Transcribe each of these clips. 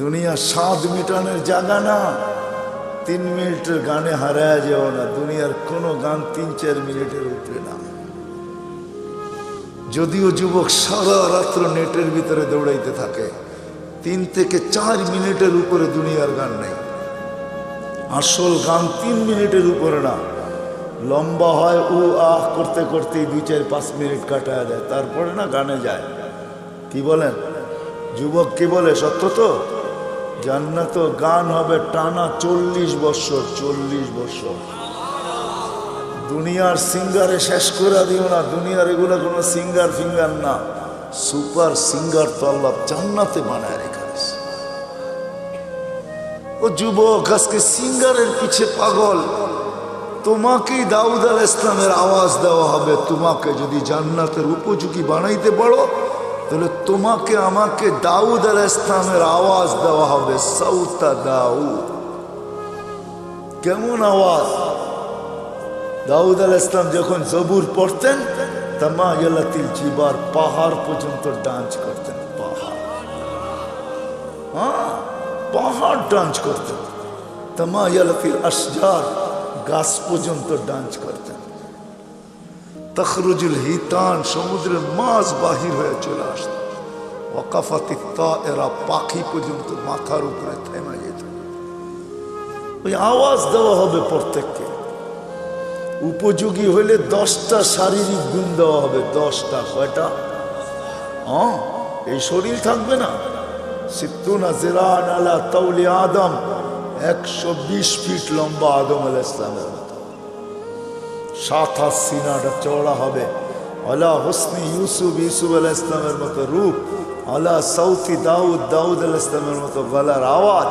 দুনিয়া স্বাদ মিটানোর জায়গা না। 3 মিনিটের গানে হারায় যাও না। দুনিয়ার কোনো গান 3-4 মিনিটের উপরে না। যদিও যুবক সারা রাত্র নেটের ভিতরে দৌড়াইতে থাকে, 3 থেকে 4 মিনিটের উপরে দুনিয়ার গান নেই। আসল গান 3 মিনিটের উপরে না। লম্বা হয় ও আহ করতে করতেই 2-4-5 মিনিট কাটায় দেয়, তারপরে না গানে যায়। কি বলেন যুবক, কি বলে? সত্য তো। জান্নাত গান হবে টানা 40 বছর। 40 বছর। দুনিয়ার সিঙ্গারে শেষ করে দিও না। দুনিয়ার এগুলো কোনো সিঙ্গার ফিঙ্গার না, সুপার সিঙ্গার তো আল্লাহ জান্নাতে বানায় রেখেছে। ও যুবক, আজকে সিঙ্গারের পিছে পাগল। তোমাকেই দাউদ আলাইহিস সালামের আওয়াজ দেওয়া হবে। তোমাকে যদি জান্নাতের উপযোগী বানাইতে পারো, তাহলে তোমাকে আমাকে দাউদ আলাইহিস সালামের আওয়াজ দেওয়া হবে। সাউতা দাউদ। কেমন আওয়াজ? দাউদ আলাইহিস সালাম যখন জবুর পড়তেন, তামায়ালাতিল জিবার, পাহাড় পর্যন্ত ডান্স করতেন। পাহাড়, হ্যাঁ, পাহাড় ডান্স করতেন। তামায়ালাতিল আশজার, গাছ পর্যন্ত ডান্স করতেন। তখরুজুল হিতান, সমুদ্রের মাছ বাহির হয়ে চলে আসত। ওয়াকাফাতিত তায়েরা, পাখি পর্যন্ত মাথার উপরে থেমে যেত। ওই আওয়াজ দেওয়া হবে প্রত্যেককে। উপযোগী হইলে 10টা শারীরিক গুণ দেওয়া হবে। 10টা। কয়টা? হ্যাঁ, এই শরীর থাকবে না। সিত্তুনা জিরান আলা তাওলি আদম, 120 ফিট লম্বা আদম আলাইহিস সালামের মতো। 7 হাত সিনাটা চওড়া হবে। আলা হুসনি ইউসুফ, ইউসুফ আলাইহিস সালামের মতো রূপ। আলা সাউতি দাউদ, দাউদ আলাইহিস সালামের মতো গলার আওয়াজ।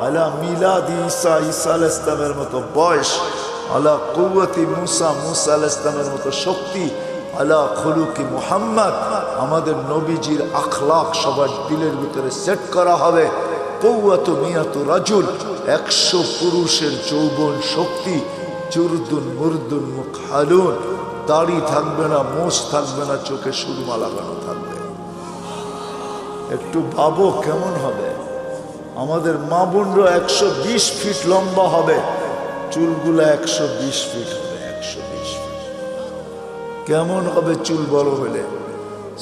আলা মিলাদি ঈসা, ঈসা আলাইহিস সালামের মতো বয়স। আলা কুওয়াতি মুসা, মুসা আলাইহিস সালামের মতো শক্তি। আলা খুলুকি মুহাম্মদ, আমাদের নবীজির আখলাক সবার দিলের ভিতরে সেট করা হবে। কুওয়াতু মিয়াতু রাজুল, 100 পুরুষের যৌবন শক্তি। জুরদুন মুরদুন মুকহালুন, দাড়ি থাকবে না, মোষ থাকবে না, চোখে সুরমা লাগানো থাকবে। একটু ভাবো কেমন হবে। আমাদের মা বোনরা 120 ফিট লম্বা হবে, চুলগুলা 120 ফিট হবে। 120 ফিট কেমন হবে চুল বড় হলে?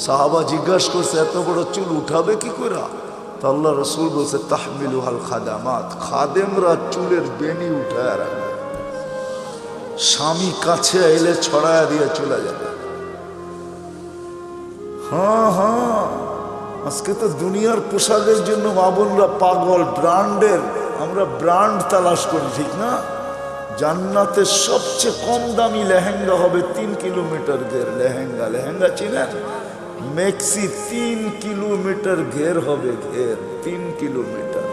সাহাবা জিজ্ঞাসা করছে, এত বড় চুল উঠাবে কি করে? তো আল্লাহ রসুল বলছে, তাহমিলুহাল খাদামাত, খাদেমরা চুলের বেনি উঠায় রাখবে। স্বামী কাছে এলে ছড়ায়া দিয়ে চলে যাবে। হ্যাঁ হ্যাঁ, আজকে তো দুনিয়ার পোশাকের জন্য মা বোনরা পাগল। ব্র্যান্ডের, আমরা ব্র্যান্ড তালাশ করি, ঠিক না? জান্নাতের সবচেয়ে কম দামি লেহেঙ্গা হবে 3 কিলোমিটার ঘের। লেহেঙ্গা, লেহেঙ্গা চিনেন? মেক্সি 3 কিলোমিটার ঘের হবে। ঘের 3 কিলোমিটার।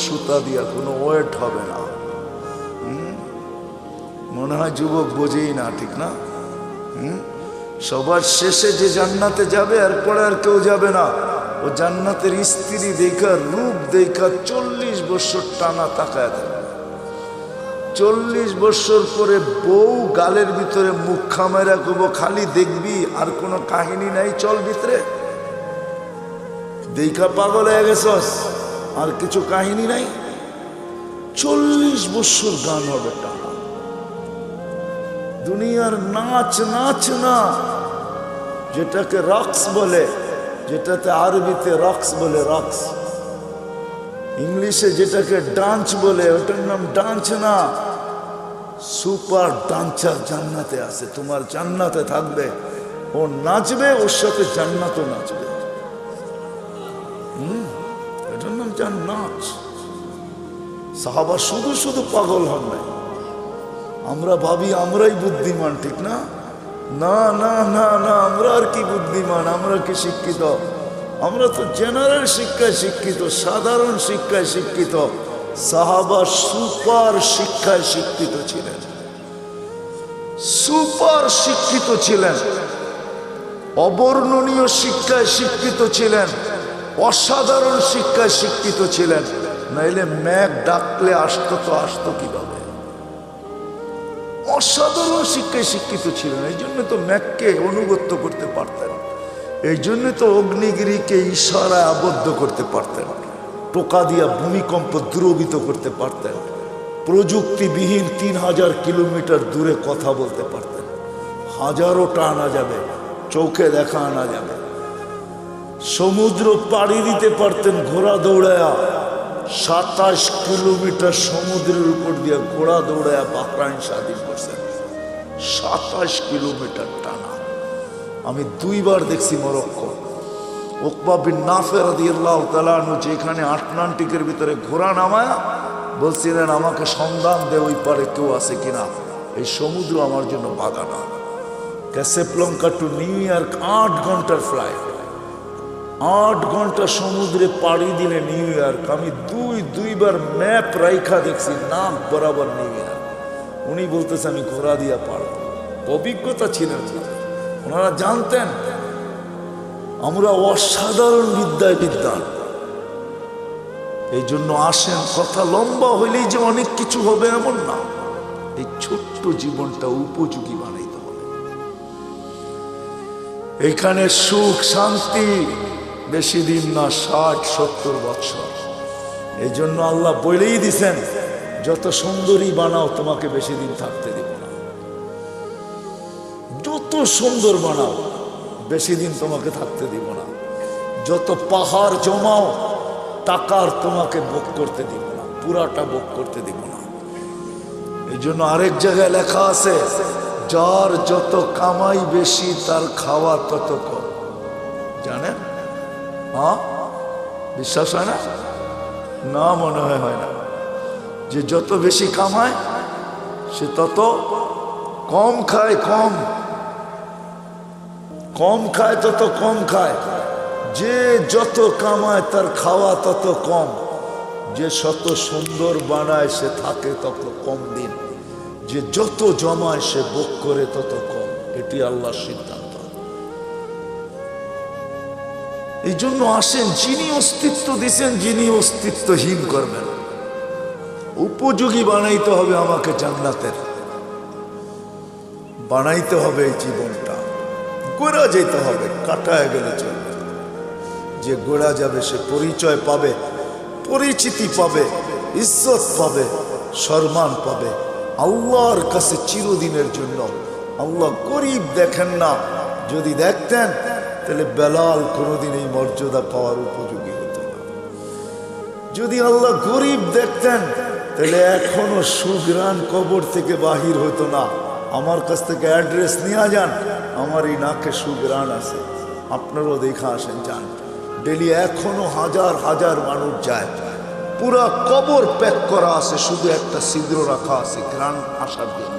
সুতা দিয়া কোনো ওয়েট হবে না। মনে হয় যুবক বোঝেই না, ঠিক না? সবার শেষে যে জান্নাতে যাবে, এরপরে আর কেউ যাবে না। ও জান্নাতের স্ত্রী দেখা, রূপ দেখা 40 বছর টানা তাকায় থাকবে। 40 বছর পরে বউ গালের ভিতরে মুখ খামাইরা কব, খালি দেখবি, আর কোনো কাহিনী নাই, চল ভিতরে। দেখা পাগল হয়ে গেছস, আর কিছু কাহিনী নাই। 40 বছর গান হবে টানা। দুনিয়ার নাচ, নাচ না, যেটাকে রক্স বলে, যেটাতে আরবিতে রক্স বলে, রক্স। ইংলিশে যেটাকে ডান্স বলে, ওটার নাম ডান্স না। সুপার ডান্সার জান্নাতে আছে। তোমার জান্নাতে থাকবে, ও নাচবে, ওর সাথে জান্নাতও নাচবে। এটার নাম জান্নাত। সাহাবা শুধু শুধু পাগল হন নাই। আমরা ভাবি আমরাই বুদ্ধিমান, ঠিক না? না না না না, আমরা আর কি বুদ্ধিমান, আমরা কি শিক্ষিত? আমরা তো জেনারেল শিক্ষায় শিক্ষিত, সাধারণ শিক্ষায় শিক্ষিত। সাহাবা সুপার শিক্ষায় শিক্ষিত ছিলেন। সুপার শিক্ষিত ছিলেন, অবর্ণনীয় শিক্ষায় শিক্ষিত ছিলেন, অসাধারণ শিক্ষায় শিক্ষিত ছিলেন। নাইলে ম্যাক ডাকলে আসতো তো আসতো কিভাবে? অসাধারণ শিক্ষায় শিক্ষিত ছিলেন, এই জন্য তো ম্যাককে অনুগত্য করতে পারতেন। এই জন্য তো অগ্নিগিরিকে ইশারায় আবদ্ধ করতে পারতেন, টোকা দিয়া ভূমিকম্প দ্রবিত করতে পারতেন, প্রযুক্তিবিহীন 3000 কিলোমিটার দূরে কথা বলতে পারতেন, হাজারোটা আনা যাবে, চোখে দেখা আনা যাবে, সমুদ্র পাড়ি দিতে পারতেন ঘোড়া দৌড়ায়া, 27 কিলোমিটার সমুদ্রের উপর দিয়ে ঘোড়া দৌড়ায়া বাহরাইন স্বাধীন করছেন, 27 কিলোমিটার টানা। আমি 2 বার দেখছি মরক্কো। উকবা বিন নাফে রাদিয়াল্লাহু তাআলা আনহু যেখানে আটলান্টিকের ভিতরে ঘোড়া নামায়া বলছিলেন, আমাকে সন্ধান দে ওই পারে কেউ আছে কিনা, এই সমুদ্র আমার জন্য বাধা না। ক্যাসাব্লাঙ্কা টু নিউ ইয়র্ক 8 ঘন্টার ফ্লাইট, 8 ঘন্টা সমুদ্রে পাড়ি দিলে নিউ ইয়র্ক। আমি দুইবার ম্যাপ রাইখা দেখছি, নাক বরাবর নিউ ইয়র্ক। উনি বলতেছে আমি ঘোড়া দিয়া পারব, অভিজ্ঞতা ছিলেন, ওনারা জানতেন আমরা অসাধারণ বিদ্যায় বিদ্যান। এই জন্য আসেন, কথা লম্বা হইলেই যে অনেক কিছু হবে এমন না, এই ছোট্ট জীবনটা উপযোগী বানাইতে হবে। এখানে সুখ শান্তি বেশি দিন না, 60-70 বছর। এই জন্য আল্লাহ বলেই দিছেন, যত সুন্দরী বানাও তোমাকে বেশি দিন থাকতে দিব না, যত সুন্দর বানাও বেশি দিন তোমাকে থাকতে দিব না, যত পাহাড় জমাও টাকার তোমাকে ভোগ করতে দিব না, পুরাটা ভোগ করতে দিব না। এই জন্য আরেক জায়গায় লেখা আছে, যার যত কামাই বেশি তার খাওয়া তত কম। জানেন? হ্যাঁ, বিশ্বাস হয় না? না, মনে হয় না। যে যত বেশি কামায় সে তত কম খায়, কম খায় তত কম খায়। যে যত কামায় তার খাওয়া তত কম। যে শত সুন্দর বানায় সে থাকে তত কম দিন। যে যত জমায় সে ভোগ করে তত কম। এটি আল্লাহর সিদ্ধান্ত। এই জন্য আসেন, যিনি অস্তিত্ব দিছেন, যিনি অস্তিত্বহীন করবেন, উপযোগী বানাইতে হবে আমাকে জান্নাতের, বানাইতে হবে এই জীবনটা। গোড়া যেতে হবে, কাটায় গেলে চলবে। যে গোড়া যাবে সে পরিচয় পাবে, পরিচিতি পাবে, ইজ্জত পাবে, সম্মান পাবে আল্লাহর কাছে চিরদিনের জন্য। আল্লাহ গরিব দেখেন না, যদি দেখতেন তাহলে বেলাল কোনোদিন এই মর্যাদা পাওয়ার উপযোগী হতো না। যদি আল্লাহ গরিব দেখতেন তাহলে এখনো সুগ্রাণ কবর থেকে বাহির হতো না। আমার কাছ থেকে অ্যাড্রেস নিয়ে যান, আমার এই নাকে সুগ্রাণ আছে, আপনারাও দেখা আসেন, যান। ডেলি এখনো হাজার হাজার মানুষ যায়, পুরা কবর প্যাক করা আছে, শুধু একটা ছিদ্র রাখা আছে গ্রাণ আসার জন্য।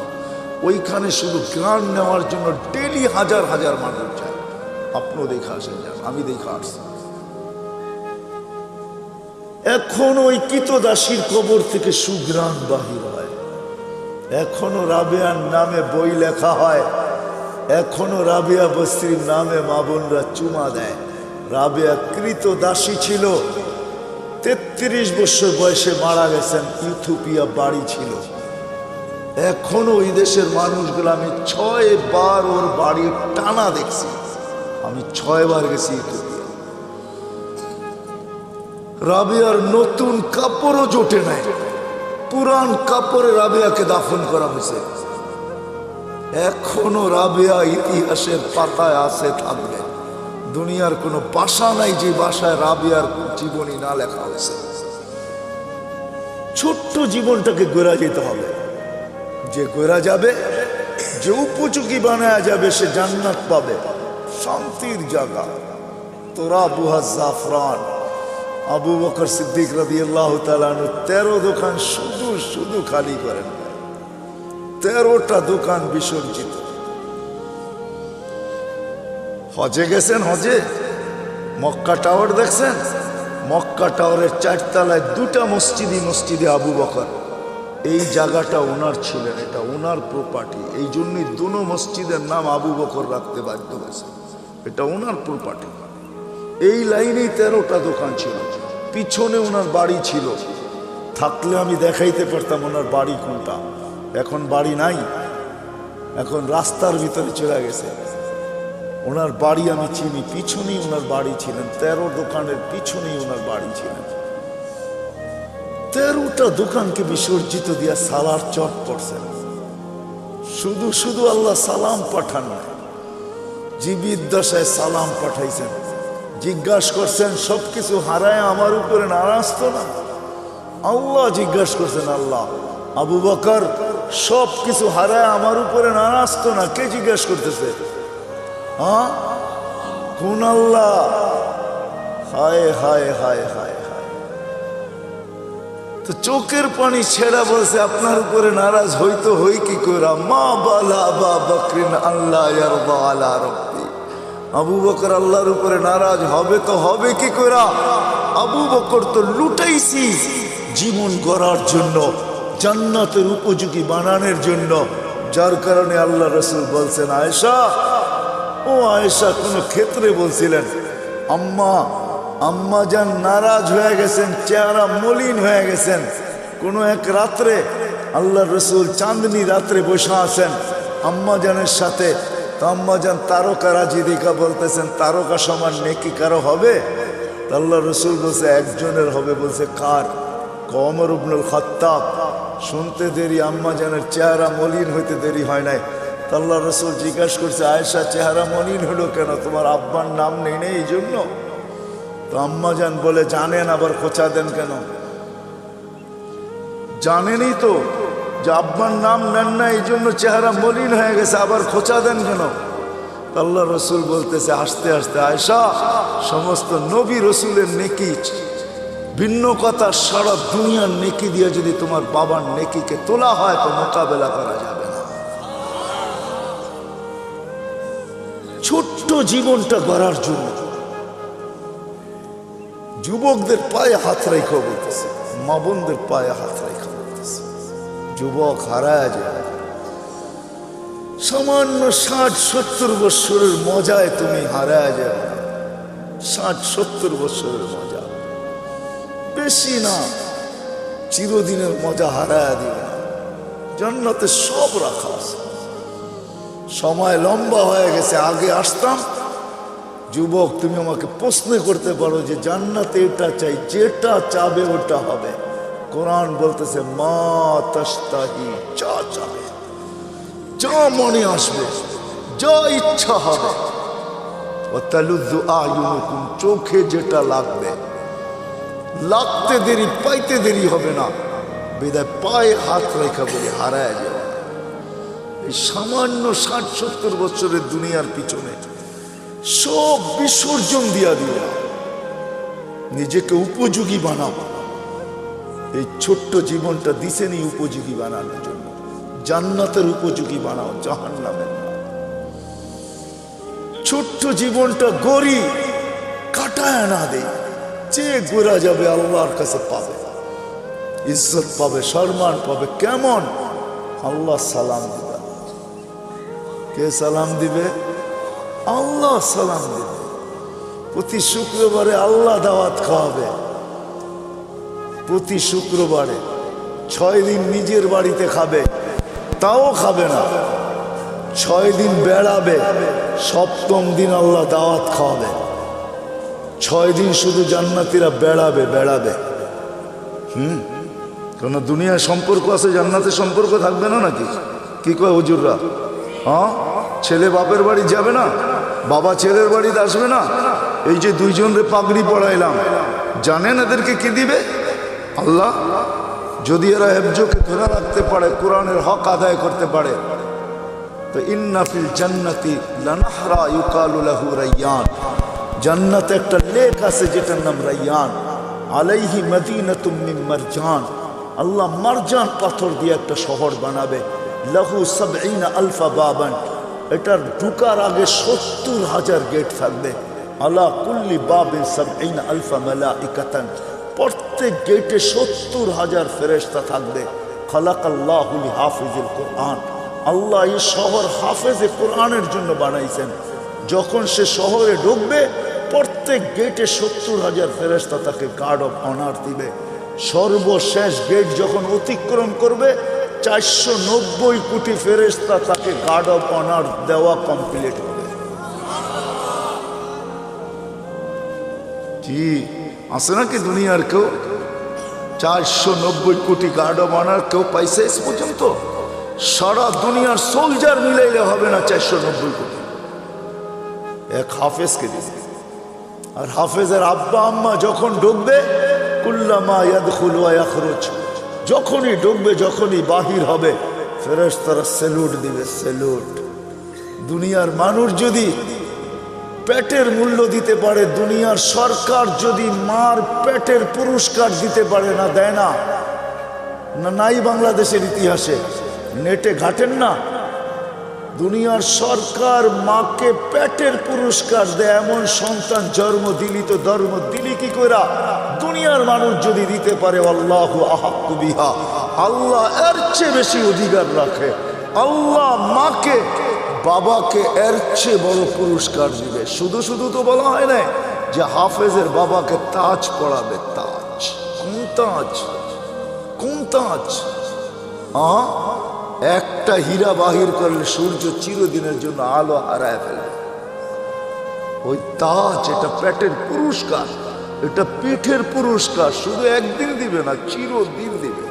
ওইখানে শুধু গ্রাণ নেওয়ার জন্য ডেলি হাজার হাজার মানুষ যায়। আপনিও দেখা আসেন, যান, আমি দেখা আসছি। এখন ওই কিতদাসীর কবর থেকে সুগ্রাণ বাহির হয়। এখনো রাবেয়ার নামে বই লেখা হয়, এখনো রাবেয়া বস্তির নামে মা বোনরা চুমা দেয়। রাবেয়া কৃতদাসী ছিল, 33 বছর বয়সে মারা গেছেন, ইথিওপিয়া বাড়ি ছিল। এখনো ওই দেশের মানুষগুলো, আমি 6 বার ওর বাড়ি টানা দেখছি, আমি 6 বার গেছি ইথিওপিয়া। রাবেয়ার নতুন কাপড়ও জোটে নাই, পুরান কাপড়ে রাবেয়াকে দাফন করা হয়েছে। এখনো রাবেয়া ইতিহাসের পাতায় আছে, থাকবে। দুনিয়ার কোনো ভাষা নাই যে ভাষায় রাবেয়ার জীবনী না লেখা হয়েছে। ছোট্ট জীবনটাকে গড়া যেতে হবে। যে গড়া যাবে, যে উপযোগী বানায়া যাবে, সে জান্নাত পাবে, শান্তির জায়গা। তোরা বুহা জাফরান, আবু বকর সিদ্দিক রাদিয়াল্লাহু তাআলা আনহু 13 দোকান শুধু খালি করেন, 13টা দোকান বিসর্জিত। হজে গেছেন, হজে মক্কা টাওয়ার দেখছেন? মক্কা টাওয়ারের 4 তলায় 2টা মসজিদে আবু বকর। এই জায়গাটা ওনার ছিলেন, এটা ওনার প্রপার্টি। এই জন্যই দুনো মসজিদের নাম আবু বকর রাখতে বাধ্য হয়েছে, এটা ওনার প্রপার্টি। এই লাইনেই 13টা দোকান ছিল। পিছনে ওনার বাড়ি ছিল, থাকলে আমি দেখাইতে পারতাম ওনার বাড়ি কোনটা। এখন বাড়ি নাই, এখন রাস্তার ভিতরে চলে গেছে। ওনার বাড়ি আমি চিনি, পিছনেই ওনার বাড়ি ছিলেন, 13 দোকানের পিছনেই ওনার বাড়ি ছিলেন। 13টা দোকানকে বিসর্জিত দিয়া সালার চট পড়ছেন। শুধু শুধু আল্লাহ সালাম পাঠান না, জীবিত দশায় সালাম পাঠাইছেন। জিজ্ঞাসা করছেন সবকিছু হারায় আমার উপরে নারাজ তো না? আল্লাহ জিজ্ঞাসা করছেন, আল্লাহ আবু বকর সব কিছু হারায় আমার উপরে নারাজ তো না? কে জিজ্ঞাসা করতেছে? হ্যাঁ, কোন আল্লাহ? হায় হায় হায় হায় হায়। তো চোখের পানি ছেড়া বলছে আপনার উপরে নারাজ হইতো হই কি কইরা? মা বালা আবা বকরিন আল্লাহ ইয়ারদা আলা রাব্বি। আবু বকর আল্লাহর উপরে নারাজ হবে তো হবে কি কইরা? আবু বকর তো লুটাইছি জীবন গড়ার জন্য, জান্নাতের উপযোগী বানানোর জন্য, যার কারণে আল্লাহ রসুল বলছেন আয়েশা, ও আয়েশা, কোন ক্ষেত্রে বলছিলেন আম্মা যান নারাজ হয়ে গেছেন, চেহারা মলিন হয়ে গেছেন। কোন এক রাত্রে আল্লাহ রসুল চাঁদনি রাত্রে বসে আছেন আম্মা জানের সাথে। তো আম্মা যান তারকা রাজি দেখা বলতেছেন, তারকা সমান নেকি কারো হবে? আল্লাহ রসুল বলছে একজনের হবে। বলছে কার? ওমর ইবনুল খাত্তাব। শুনতে দেরি, আম্মা জানের চেহারা মলিন হইতে দেরি হয় নাই। আল্লাহ রসুল জিজ্ঞাসা করছে আয়েশা চেহারা মলিন হলো কেন? তোমার আব্বার নাম নেই নেই এই জন্য? তো আম্মা জান বলে জানেন, আবার খোঁচা দেন কেন? জানেনই তো যে আব্বার নাম নেন না, এই জন্য চেহারা মলিন হয়ে গেছে, আবার খোঁচা দেন কেন? আল্লাহ রসুল বলতেছে আস্তে আস্তে, আয়েশা সমস্ত নবী রসুলের নেকি ভিন্ন কথা, সারা দুনিয়ার নেকি দিয়ে যদি তোমার বাবার নেকিকে তোলা হয় তো মোকাবেলা করা যাবে না। ছোট্ট জীবনটা গড়ার জন্য যুবকদের পায়ে হাত রেখে বলতেছে, মা বোনদের পায়ে হাত রেখে বলতেছে, যুবক হারায় যায়। সামান্য 60-70 বছরের মজায় তুমি হারায় যাবে। 60-70 বছরের মজা বেশি না, চিরদিনের মজা হারায় দিবে না। জান্নাতে সব রাখা আছে। সময় লম্বা হয়ে গেছে, আগে আসতাম। যুবক তুমি আমাকে প্রশ্ন করতে পারো যে জান্নাতে এটা চাই, যেটা চাবে ওটা হবে। কোরআন বলতেছে মা তাশতাহি, যা চাবে, যা মনে আসবে, যা ইচ্ছা হবে। ওয়াতালুযু আ'য়ুনুকুম, চোখে যেটা লাগবে, লাগতে দেরি পাইতে দেরি হবে না। বিদায় পায়ে হাত রেখা বলে হারায় যাবে। এই সামান্য 60-70 বছরের দুনিয়ার পিছনে সব বিসর্জন দিয়া দিবে, নিজেকে উপযোগী বানাবো। এই ছোট্ট জীবনটা দিছেনি উপযোগী বানানোর জন্য। জান্নাতের উপযোগী বানাও, জাহান্নামের না। ছোট্ট জীবনটা গড়ি, কাটায় না দেই, যে গোরা যাবে আল্লাহর কাছে পাবে, ইজ্জত পাবে, সম্মান পাবে। কেমন? আল্লাহ সালাম দিবে। কে সালাম দিবে? আল্লাহ সালাম দিবে। প্রতি শুক্রবারে আল্লাহ দাওয়াত খাওয়াবে। প্রতি শুক্রবারে 6 দিন নিজের বাড়িতে খাবে, তাও খাবে না। 6 দিন বেড়াবে, 7ম দিন আল্লাহ দাওয়াত খাওয়াবে। 6 দিন শুধু জান্নাতীরা বেড়াবে বেড়াবে। কেন দুনিয়ার সম্পর্ক আছে, জান্নাতের সম্পর্ক থাকবে না নাকি? কি কয় হুজুররা? হ্যাঁ, ছেলে বাপের বাড়ি যাবে না, বাবা ছেলের বাড়িতে আসবে না। এই যে 2 জনরে পাগড়ি পড়াইলাম, জানেন এদেরকে কি দিবে? আল্লাহ। যদি এরা হেফজকে ধরে রাখতে পারে, কোরআনের হক আদায় করতে পারে, তো ইন্না ফিল জান্নাতি লানাহরা ইউকালু লাহু রায়্যান, জান্নাতে একটা লেক আছে যেটার নাম রায়্যান। আলাইহি মদিনাতুম মিন মারজান, আল্লাহ মারজান পাথর দিয়ে একটা শহর বানাবে। লাহু 70 আলফা বাবান, এটার ঢুকার আগে 70,000 গেট থাকবে। আলা কুল্লি বাবিন 70 আলফা মালাইকাতান, প্রত্যেক গেটে 70,000 ফেরেশতা থাকবে। খালাকাল্লাহু লিহাফিজিল কোরআন, আল্লাহ এই শহর হাফেজে কোরআনের জন্য বানাইছেন। যখন সে শহরে ঢুকবে, প্রত্যেক গেটে 70,000 ফেরেশতা তাকে গার্ড অফ অনার দিবে। সর্বশেষ গেট যখন অতিক্রম করবে, 490 কোটি ফেরেশতা তাকে গার্ড অফ অনার দেওয়া কমপ্লিট হবে। কি আছে নাকি দুনিয়ার কেউ 490 কোটি গার্ডও বানার কেউ পাইছে এস পর্যন্ত? সারা দুনিয়ার সোলজার মিলাইলে হবে না 490 কোটি। এক হাফেজকে দিবে। আর হাফেজের আব্বা আম্মা যখন ঢুকবে, কুল্লামা ইয়াদখুলু ওয়া ইয়াখরুজ, যখনই ঢুকবে যখনই বাহির হবে ফেরেশতারা স্যালুট দিবে, স্যালুট। দুনিয়ার মানুষ যদি পেটের মূল্য দিতে পারে, দুনিয়ার সরকার যদি মার পেটের পুরস্কার দিতে পারে, না দেয় না? নাই বাংলাদেশের ইতিহাসে নেটে ঘাটেন না? দুনিয়ার সরকার মাকে পেটের পুরস্কার দেয়, এমন সন্তান জন্ম দিলি তো ধর্ম দিলি কি কইরা? দুনিয়ার মানুষ যদি দিতে পারে, আল্লাহু আহাক্কু বিহা, আল্লাহ এর চেয়ে বেশি অধিকার রাখে। আল্লাহ মাকে বাবাকে এর চেয়ে বড় পুরস্কার দিবে। শুধু শুধু তো বলা হয় না যে হাফেজের বাবাকে তাজ পড়াবে। তাজ? কোন তাজ? কোন তাজ? একটা হীরা বাহির করলে সূর্য চিরদিনের জন্য আলো হারায় ফেলবে। ওই তাজ, এটা পেটের পুরস্কার, এটা পিঠের পুরস্কার। শুধু একদিন দিবে না, চিরদিন দিবে।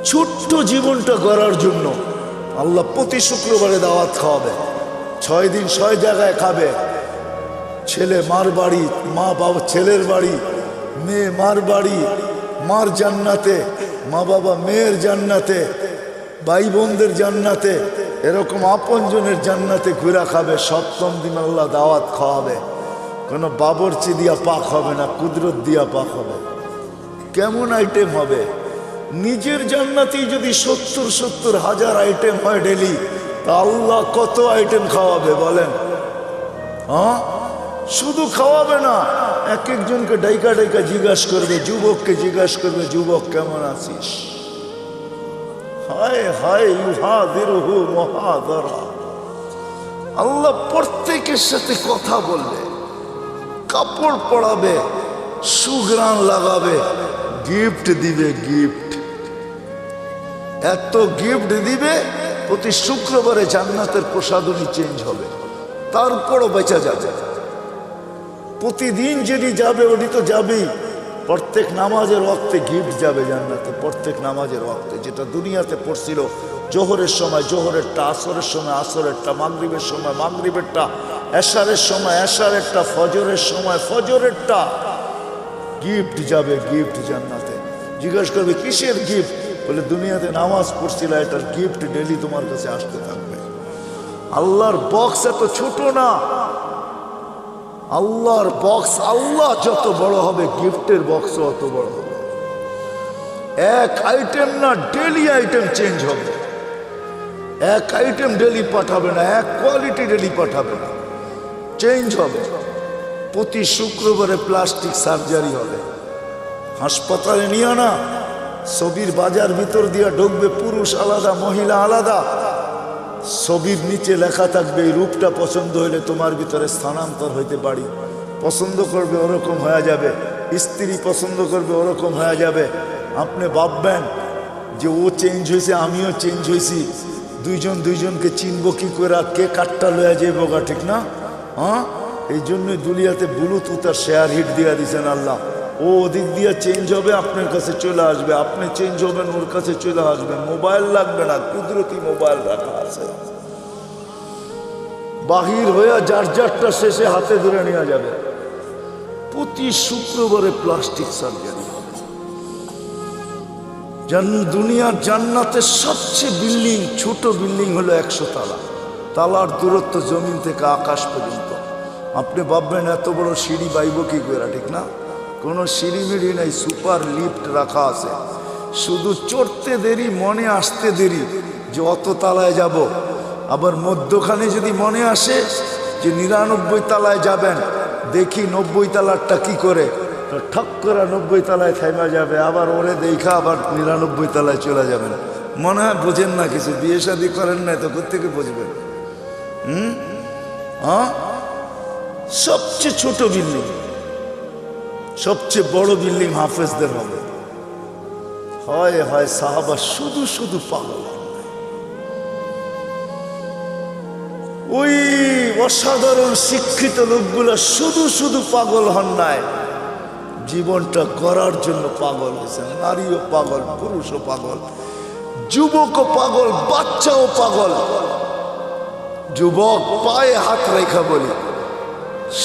ছোট্ট জীবনটা গড়ার জন্য আল্লাহ প্রতি শুক্রবারে দাওয়াত খাওয়াবে। 6 দিন 6 জায়গায় খাবে। ছেলে মার বাড়ি, মা বাবা ছেলের বাড়ি, মেয়ে মার বাড়ি, মার জান্নাতে, মা বাবা মেয়ের জান্নাতে, ভাই বোনদের জান্নাতে, এরকম আপনজনের জান্নাতে ঘুরা খাবে। 7ম দিন আল্লাহ দাওয়াত খাওয়াবে। কোনো বাবরচি দিয়া পাক হবে না, কুদরত দিয়া পাক হবে। কেমন আইটেম হবে? নিজের জান্নাতেই যদি 70 হাজার আইটেম হয় ডেলি, তা আল্লাহ কত আইটেম খাওয়াবে বলেন? শুধু খাওয়াবে না, এক একজনকে ডাইকা ডাইকা জিজ্ঞাসা করবে। যুবককে জিজ্ঞাসা করবে, যুবক কেমন আছিস? হায় হায় ইউহাদিরুহু মুহাদারা। আল্লাহ প্রত্যেকের সাথে কথা বলবে, কাপড় পরাবে, সুঘ্রাণ লাগাবে, গিফট দিবে। গিফট, এত গিফট দিবে, প্রতি শুক্রবারে জান্নাতের প্রসাদনী চেঞ্জ হবে। তারপরও বেঁচে যাবে। প্রতিদিন যেটি যাবে ওটি তো যাবেই। প্রত্যেক নামাজের ওয়াক্তে গিফট যাবে জান্নাতে। প্রত্যেক নামাজের ওয়াক্তে, যেটা দুনিয়াতে পড়ছিল জোহরের সময় জোহরেরটা, আসরের সময় আসরেরটা, মাগরিবের সময় মাগরিবেরটা, এশারের সময় এশারেরটা, ফজরের সময় ফজরেরটা, গিফট যাবে। গিফট জান্নাতে। জিজ্ঞাসা করবে কিসের গিফট? বলে দুনিয়াতে নামাজ পড়ছিল, এটার গিফট ডেলি তোমার কাছে আসতে থাকবে। আল্লাহর বক্স এত ছোট না। আল্লাহর বক্স, আল্লাহ যত বড় হবে গিফটের বক্সও অত বড় হবে। এক আইটেম না, ডেলি আইটেম চেঞ্জ হবে। এক আইটেম ডেলি পাঠাবে না, এক কোয়ালিটি ডেলি পাঠাবে না, চেঞ্জ হবে। প্রতি শুক্রবারে প্লাস্টিক সার্জারি হবে। হাসপাতালে নিয়ে না, ছবির বাজার ভিতর দিয়ে ঢুকবে, পুরুষ আলাদা মহিলা আলাদা। ছবির নিচে লেখা থাকবে, এই রূপটা পছন্দ হইলে তোমার ভিতরে স্থানান্তর হইতে পারি। পছন্দ করবে ওরকম হয়ে যাবে, স্ত্রী পছন্দ করবে ওরকম হয়ে যাবে। আপনি ভাববেন যে ও চেঞ্জ হয়েছে, আমিও চেঞ্জ হয়েছি, দুইজন দুইজনকে চিনব কি করে? কে কাঠটা লয়া যাইব গা, ঠিক না? এই জন্যই দুনিয়াতে ব্লুটুথ আর শেয়ার হিট দিয়া দিয়েছেন আল্লাহ। ও ওদিক দিয়ে চেঞ্জ হবে, আপনার কাছে চলে আসবে। আপনি চেঞ্জ হবেন, ওর কাছে চলে আসবে। মোবাইল লাগবে না, কুদরতি মোবাইল রাখা আছে। বাহির হয়ে যার যারটা শেষে হাতে ধরে নেওয়া যাবে। প্রতি শুক্রবারে প্লাস্টিক সার্জারি হবে। দুনিয়ার জান্নাতের সবচেয়ে বিল্ডিং, ছোট বিল্ডিং হলো 100 তালা। তালার দূরত্ব জমিন থেকে আকাশ পর্যন্ত। আপনি ভাববেন এত বড় সিঁড়ি বাইব কি করে, ঠিক না? কোনো সিঁড়ি মিড়ি নেই, সুপার লিফট রাখা আছে। শুধু চড়তে দেরি, মনে আসতে দেরি যে অত তালায় যাব। আবার মধ্যখানে যদি মনে আসে যে 99 তালায় যাবেন, দেখি 90 তালারটা কি করে, ঠক করে 90 তালায় থেমে যাবে। আবার ওরে দেখা আবার 99 তালায় চলে যাবেন। মনে হয় বোঝেন না কিছু, বিয়ে শাদী করেন না, তো কোথেকে বুঝবেন? সবচেয়ে ছোট বিল্ডিং, সবচেয়ে বড় বিল্ডিং হাফেজদের হবে। হয় হয় সাহাবা শুধু শুধু পাগল। ওই অসাধারণ শিক্ষিত লোকগুলো শুধু শুধু পাগল হন নাই, জীবনটা গড়ার জন্য পাগল হয়েছে। নারীও পাগল, পুরুষও পাগল, যুবকও পাগল, বাচ্চাও পাগল। যুবক পায়ে হাত রেখা বলি,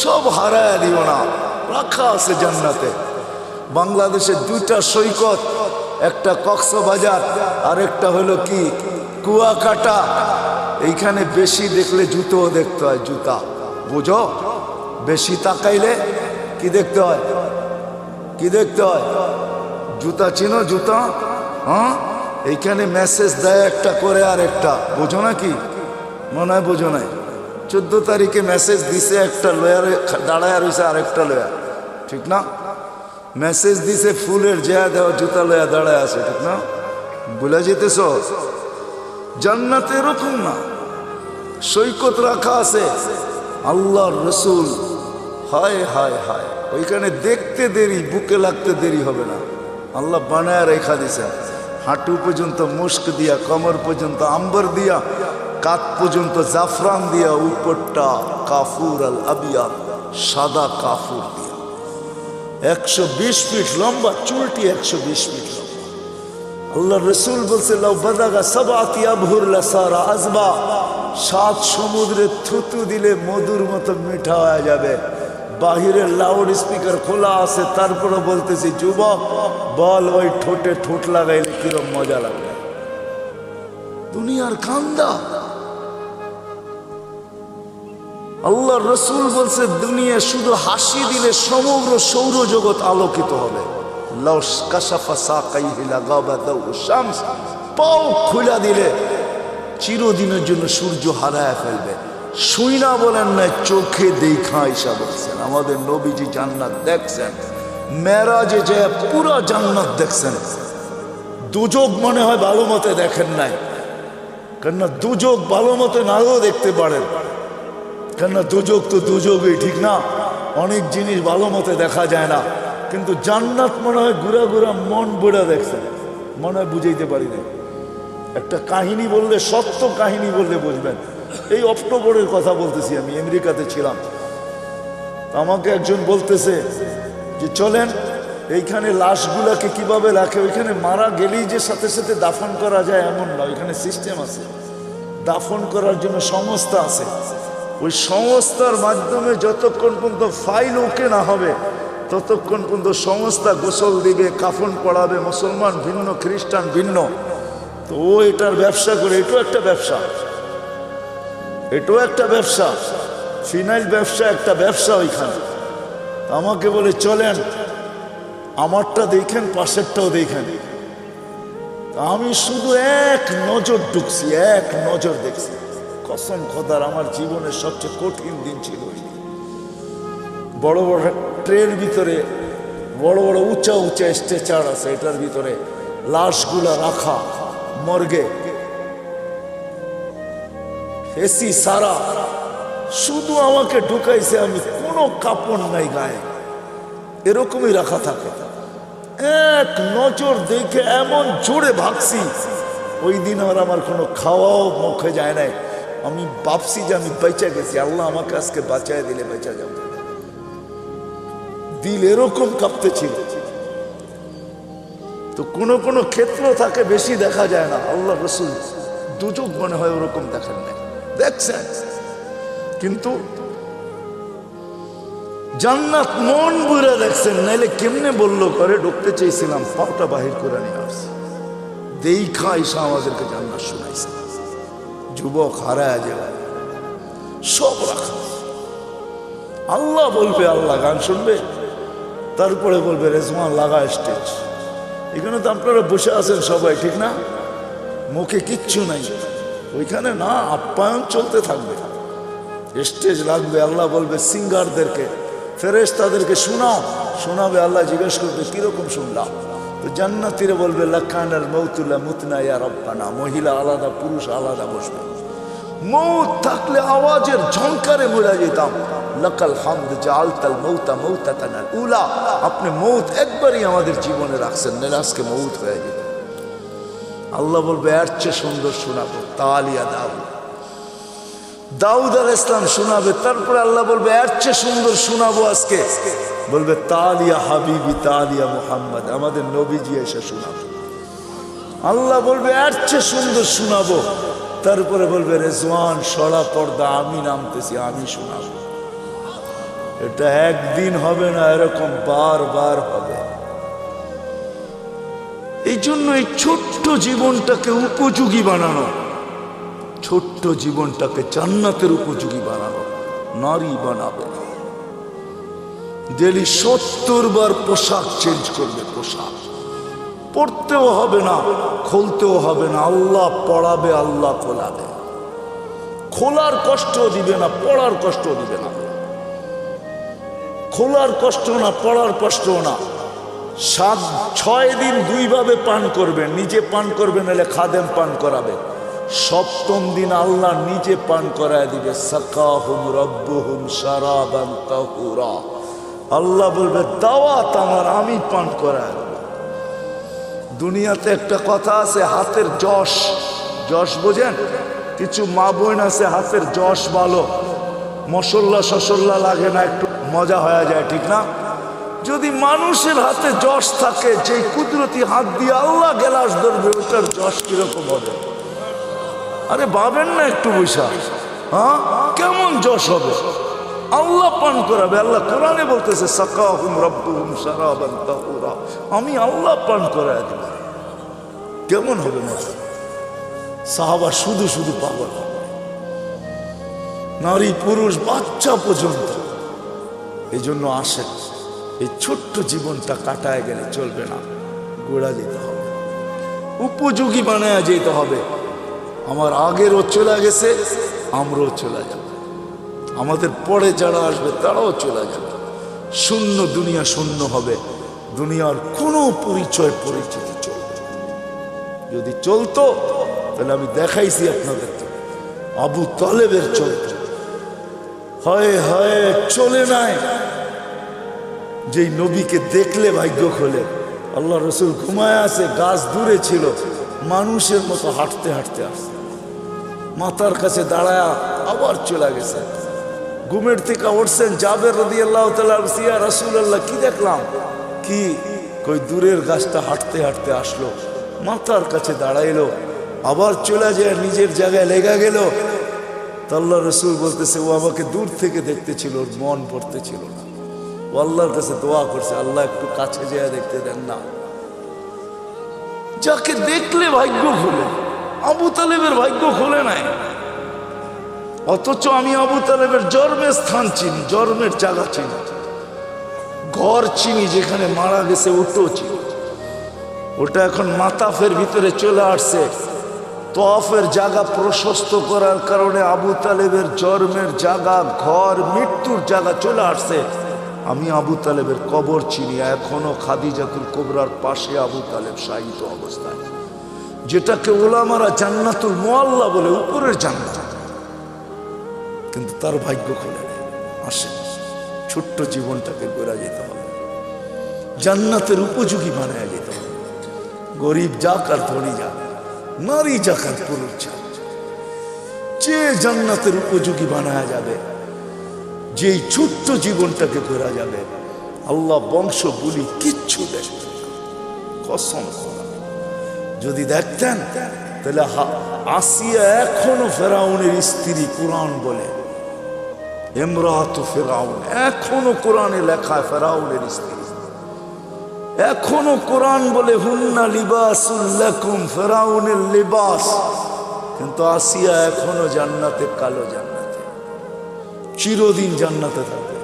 সব হারায় দিও না, রাখা আছে জান্নাতে। বাংলাদেশের দুইটা সৈকত, একটা কক্সবাজার আর একটা হলো কি কুয়াকাটা। এইখানে বেশি দেখলে জুতোও দেখতে হয়, জুতা বুঝো, বেশি তাকাইলে কি দেখতে হয়, কি দেখতে হয়, জুতা চিনো, জুতা। হ্যাঁ, এইখানে মেসেজ দেয় একটা করে আর একটা, বোঝো না কি? মনে হয় বোঝো নাই। 14 তারিখে মেসেজ দিছে, একটা লয়ারে দাঁড়ায় রয়েছে আর একটা লয়া, ঠিক না? মেসেজ দিছে ফুলের জেয়া দেওয়া, জুতা লয়া দাঁড়ায় আছে, ঠিক না? ভুলে যেতেছ? জান্নাতে এরকম না, সৈকত রাখা আছে। আল্লাহর রসুল, হায় হায় হায়, ওইখানে দেখতে দেরি, বুকে লাগতে দেরি হবে না। আল্লাহ বানায় রেখা দিছে, হাঁটু পর্যন্ত মুস্ক দিয়া, কমর পর্যন্ত আম্বর দিয়া, কাত পর্যন্ত জাফরান দিয়া, উপরটা কাফুর আল আবিয়া, সাদা কাফুর দিয়া। 120 ফিট লম্বা, চুলটি 120 ফিট লম্বা। আল্লাহ রসুল বলছে, লাউ বাদাগা সাবাতি আবহুর লাসারা আজবা, 7 সমুদ্রে থুতু দিলে মধুর মতো মিঠা হয়ে যাবে। বাহিরের লাউড স্পিকার খোলা আছে, তারপরে বলতেছি, যুবক বল, ওই ঠোঁটে ঠোঁট লাগাইলে কিরম মজা লাগবে। দুনিয়ার কান্দা। আল্লাহ রসুল বলছে, দুনিয়া শুধু হাসি দিলে সমগ্র সৌরজগৎ আলোকিত হবে। পাও খুলা দিলে চিরদিনের জন্য সূর্য হারায় ফেলবে। শুই না বলেন না, চোখে দেখা ঈশা বলছেন। আমাদের নবীজি জান্নাত দেখছেন, মেরাজে যে পুরো জান্নাত দেখছেন। দুযোগ মনে হয় ভালো মতে দেখেন নাই, কেননা দুযোগ ভালো মতে নাও দেখতে পারেন, কেননা দুযোগ তো দুযোগই, ঠিক না? অনেক জিনিস ভালো মতে দেখা যায় না, কিন্তু জান্নাত মনে হয় ঘুরা ঘুরা মন বুড়া দেখছেন, মনে হয় বুঝাইতে পারি না। একটা কাহিনী বললে, সত্য কাহিনী বললে বুঝবেন। এই অক্টোবরের কথা বলতেছি, আমি আমেরিকাতে ছিলাম। আমাকে একজন বলতেছে যে চলেন, এইখানে লাশগুলাকে কিভাবে রাখে, ওইখানে মারা গেলেই যে সাথে সাথে দাফন করা যায় এমন না, ওইখানে সিস্টেম আছে, দাফন করার জন্য সংস্থা আছে। ওই সংস্থার মাধ্যমে যতক্ষণ পর্যন্ত ফাইল ওকে না হবে, ততক্ষণ পর্যন্ত সংস্থা গোসল দিবে, কাফন পড়াবে। মুসলমান ভিন্ন, খ্রিস্টান ভিন্ন, তো ও এটার ব্যবসা করে। এটাও একটা ব্যবসা, এটাও একটা ব্যবসা, ফিনাইল ব্যবসা, একটা ব্যবসা ওইখানে। আমাকে বলে চলেন, আমারটা দেখেন, পাশেরটাও দেখেন। আমি শুধু এক নজর ঢুকছি, এক নজর দেখছি। কসম খোদার, আমার জীবনের সবচেয়ে কঠিন দিন ছিল ওই দিন। বড় বড় ট্রের ভিতরে বড় বড় উঁচা উঁচা স্ট্রেচার আছে, এটার ভিতরে লাশগুলা রাখা, মর্গে এসি সারা, শুধু আমাকে ঢুকাইছে, আমি কোনো কাপড় নাই গায়ে, এরকমই রাখা থাকে। এক নজর দেখে এমন জোরে ভাগছি, ওই দিন আর আমার কোনো খাওয়াও মুখে যায় নাই। আমি ভাবছি যে আমি বেঁচে গেছি, আল্লাহ আমাকে আজকে বাঁচায় দিলে বেঁচে যাব। দিল এরকম কাঁপতেছিল। তো কোনো কোনো ক্ষেত্র থাকে বেশি দেখা যায় না। আল্লাহ রসুল দুযোগ মনে হয় ওরকম দেখেন না, দেখছেন, কিন্তু জান্নাত মন বুড়া দেখছেন। নাইলে কেমনে বললো করে ঢুকতে চেয়েছিলাম, পাটা বাহির করে নিয়ে আসছে। দেখা ঈশা আমাদেরকে জান্নাত শোনাইছে। যুবক হারায় যাবে, সব রাখা। আল্লাহ বলবে, আল্লাহ গান শুনবে, তারপরে বলবে রেজওয়ান লাগা স্টেজ। এখানে তো আপনারা বসে আছেন সবাই, ঠিক না? মুখে কিচ্ছু নাই, ওইখানে না আপ্যায়ন চলতে থাকবে। স্টেজ লাগবে, আল্লাহ বলবে সিঙ্গারদেরকে, ফেরেশতাদেরকে শোনাও, শোনাবে। আল্লাহ জিজ্ঞেস করবে কিরকম শুনলাম? তো জান্নাতীরা বলবে লাকানাল মাউতুলা মুতনা ইয়া রাব্বানা। মহিলা আলাদা, পুরুষ আলাদা বসবে। মৌত থাকলে আওয়াজের ঝংকারে মরে যেতাম। লাকাল হামদ জাআলতাল মাউতা মাউতাতানাল উলা। আপনি মৌত একবারই আমাদের জীবনে রাখছেন, নাহলে আজকে মৌত হয়ে যেত। আল্লাহ বলবে এর চেয়ে সুন্দর শোনাবো, তালিয়া দাও। দাউদ আলাইহিস সালাম শোনাবে, তারপরে আল্লাহ বলবে এর চেয়ে সুন্দর শোনাবো আজকে, বলবে তালিয়া হাবিবি তালিয়া মুহাম্মদ, আমাদের নবীজি এসে শোনাবে। আল্লাহ বলবে এর চেয়ে সুন্দর শোনাবো, তারপরে বলবে রেজওয়ান সরা পর্দা আমি নামতেছি, আমি শোনাবো। এটা একদিন হবে না, এরকম বারবার হবে। এই জন্য এই ছোট্ট জীবনটাকে উপযোগী বানানো, ছোট্ট জীবনটাকে জান্নাতের উপযোগী বানানো। নারী বানাবে, ডেলি 70 বার পোশাক চেঞ্জ করবে, পোশাক পড়তেও হবে না, খুলতেও হবে না, আল্লাহ পড়াবে, আল্লাহ খোলাবে। খোলার কষ্ট দিবে না, পড়ার কষ্ট দিবে না, খোলার কষ্ট না, পড়ার কষ্ট না। 6 দিন 2 ভাবে পান করবেন, নিজে পান করবেন, এলে খাদেম পান করাবে। 7ম দিন আল্লাহ নিজে পান করায় দিবে। সাকাহুম রব্বুহুম শারাবান তাহুরা, আল্লাহ বলবে দাওয়াত আমার, আমি পান করায় দেব। দুনিয়াতে একটা কথা আছে, হাতের যশ, যশ বোঝেন? কিছু মা বোন আছে হাতের যশ ভালো, মশল্লা শসল্লা লাগে না, একটু মজা হয়ে যায়, ঠিক না? যদি মানুষের হাতে যশ থাকে, যে কুদরতি হাত দিয়ে আল্লাহ গেলাস ধরবে, ওটার যশ কিরকম হবে? আরে ভাবেন না একটু বৈশা, হ্যাঁ কেমন যশ হবে? আল্লাহ পান করাবে। আল্লাহ কোরআনে বলতেছে সাকাহুম রব্বুহুম শারাবান তাহুরা, আমি আল্লাহ পান করায় দেব। কেমন হবে না? সাহাবা শুধু শুধু পাগল, নারী পুরুষ বাচ্চা পর্যন্ত। এই জন্য আসে, এই ছোট্ট জীবনটা কাটায় গেলে চলবে না, গোড়া যেতে হবে, উপযোগী বানায় যেতে হবে। আমার আগেরও চলে গেছে, আমরাও চলে যাব, আমাদের পরে যারা আসবে তারাও চলে যাবে। শূন্য দুনিয়া, শূন্য হবে, দুনিয়ার কোনো পরিচয় পরিচিতি চলবে। যদি চলতো তাহলে আমি দেখাইছি আপনাদেরকে, আবু তালেবের চলত, হয় হয় চলে নাই, যেই নবীকে দেখলে ভাগ্য খোলে। আল্লাহ রসুল ঘুমায় আছে, গাছ দূরে ছিল, মানুষের মতো হাঁটতে হাঁটতে আসছে, মাথার কাছে দাঁড়ায় আবার চলে গেছে। ঘুমের থেকে উঠছেন, জাবের রাদিয়াল্লাহু তাআলা, ইয়া রাসূলুল্লাহ কি দেখলাম? কি কই দূরের গাছটা হাঁটতে হাঁটতে আসলো, মাথার কাছে দাঁড়াইলো, আবার চলে যায় নিজের জায়গায় লেগে গেল। তো আল্লাহ রসুল বলতেছে ও আমাকে দূর থেকে দেখতেছিল, ওর মন পড়তেছিল না, ও আল্লাহর কাছে দোয়া করছে, আল্লাহ একটু কাছে যেয়ে দেখতে দেন না। যাকে দেখলে ভাগ্য খুলে, আবু তালেবের ভাগ্য খুলে নাই। অথচ আমি আবু তালেবের জন্মের স্থান চিনি, জন্মের জায়গা চিনি, ঘর চিনি, যেখানে মারা গেছে ওটাও চিনি। ওটা এখন মাতাফের ভিতরে চলে আসছে। তওয়াফের জায়গা প্রশস্ত করার কারণে আবু তালেবের জন্মের জায়গা, ঘর, মৃত্যুর জায়গা চলে আসছে। আমি আবু তালেবের কবর চিনি, এখনো খাদিজাতুল কুবরার পাশে আবু তালেব শায়িত অবস্থায়, যেটাকে ওলামারা জান্নাতুল মুআল্লা বলে, উপরের জান্নাত। কিন্তু তার ভাগ্য খুলে আসে। ছোট্ট জীবনটাকে গড়া যেতে হবে, জান্নাতের উপযোগী বানায় যেতে হবে। গরিব যাক আর ধনী যাক, নারী যাক আর পুরুষ যাক, যে জান্নাতের উপযোগী বানায় যাবে, যেই ছোট্ট জীবনটাকে গড়া যাবে, আল্লাহ বংশ বলি কিচ্ছু দেখবেন না, কসম। যদি দেখতেন তাহলে আসিয়া এখনো ফেরাউনের স্ত্রী, কোরআন বলে ইমরাতু ফেরাউন, এখনো কোরআনে লেখা ফেরাউনের স্ত্রী, এখনো কোরআন বলে হুন্না লিবাসুল লাকুম, ফেরাউনের লিবাস। কিন্তু আসিয়া এখনো জান্নাতে, কালো জান্নাতে, চিরদিন জান্নাতে থাকবে।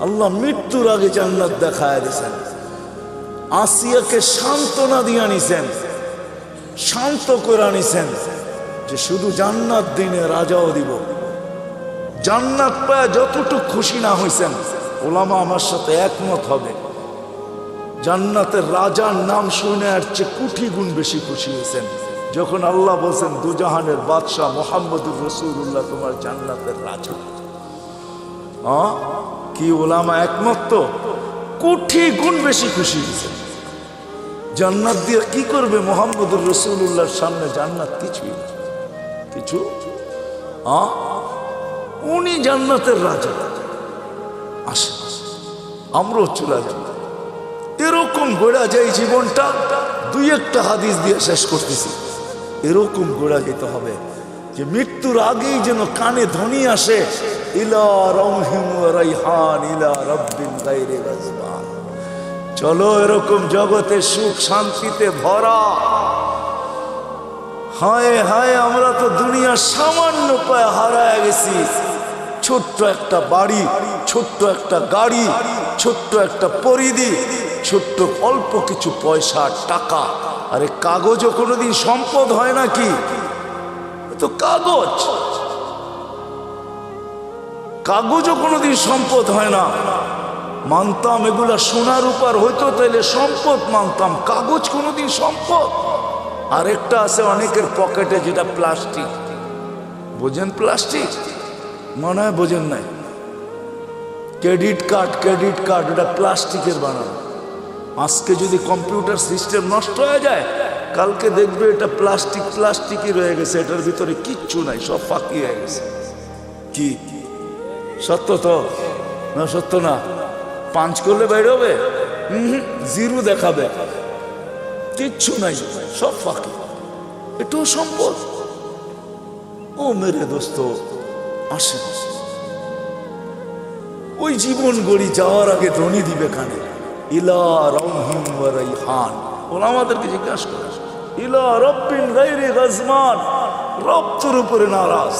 আল্লাহ মৃত্যুর আগে জান্নাত দেখায় দিয়েছেন, আসিয়াকে সান্ত্বনা দিয়ে আনিছেন, শান্ত করে আনিছেন, যে শুধু জান্নাত দিনে রাজাও দিব। জান্নাত পায় যতটুকু খুশি না হয়েছেন, ওলামা আমার সাথে একমত হবে, জান্নাতের রাজার নাম শুনে আর চেয়ে কোটি গুণ বেশি খুশি হয়েছেন যখন আল্লাহ বলছেন দুজাহানের বাদশাহ মুহাম্মদুর রাসূলুল্লাহ তোমার জান্নাতের রাজা। কি ওলামা একমত? তো কোটি গুণ বেশি খুশি হয়েছেন। জান্নাত দিয়ে কি করবে? মুহাম্মদুর রাসূলুল্লাহর সামনে জান্নাত কিছুই না, কিছু উনি জান্নাতের রাজা। আসে আমরাও চলে যাব। এরকম গোড়া যায় জীবনটা। দুই একটা হাদিস দিয়ে শেষ করতেছি। এরকম গোড়া যেতে হবে যে মৃত্যুর আগেই যেন কানে ধ্বনি আসে, ইলা রাউহিন ওয়া রাইহান ইলা রাব্বিন গায়রি গাজবান। চলো এরকম জগতে সুখ শান্তিতে ভরা। হায় হায়, আমরা তো দুনিয়ার সামান্য পায়ে হারায় গেছি। ছোট্ট একটা বাড়ি, ছোট্ট একটা গাড়ি, ছোট্ট একটা পরিধি, ছোট্ট অল্প কিছু পয়সা টাকা। আরে কাগজও কোনোদিন সম্পদ হয় নাকি? তো কাগজ, কাগজও কোনোদিন সম্পদ হয় না। মানতাম এগুলা সোনার উপর হইতো তাইলে সম্পদ মানতাম, কাগজ কোনোদিন সম্পদ। আরেকটা আছে অনেকের পকেটে, যেটা প্লাস্টিক। বোঝেন প্লাস্টিক? মনে হয় বোঝেন নাই। ক্রেডিট কার্ড, ক্রেডিট কার্ড এটা প্লাস্টিকের বানানো। আজকে যদি কম্পিউটার সিস্টেম নষ্ট হয়ে যায়, কালকে দেখবে এটা প্লাস্টিক প্লাস্টিকই রয়ে গেছে, এটার ভিতরে কিচ্ছু নাই, সব ফাঁকি হয়ে গেছে। কি সত্য তো না? সত্য না? পাঁচ করলে বাইরে হবে, জিরো দেখাবে, কিচ্ছু নাই, সব ফাঁকি। এটাও সম্পদ। ও মেরে দোস্ত, আসে ওই জীবন গড়ি যাওয়ার আগে ধ্বনি দিবে কানে, ইলা রাউহিন ওয়া রাইহান। ওরা আমাদেরকে জিজ্ঞাসা করে, ইলা রাব্বিন গায়রি গাজমান, রব তোর উপরে নারাজ।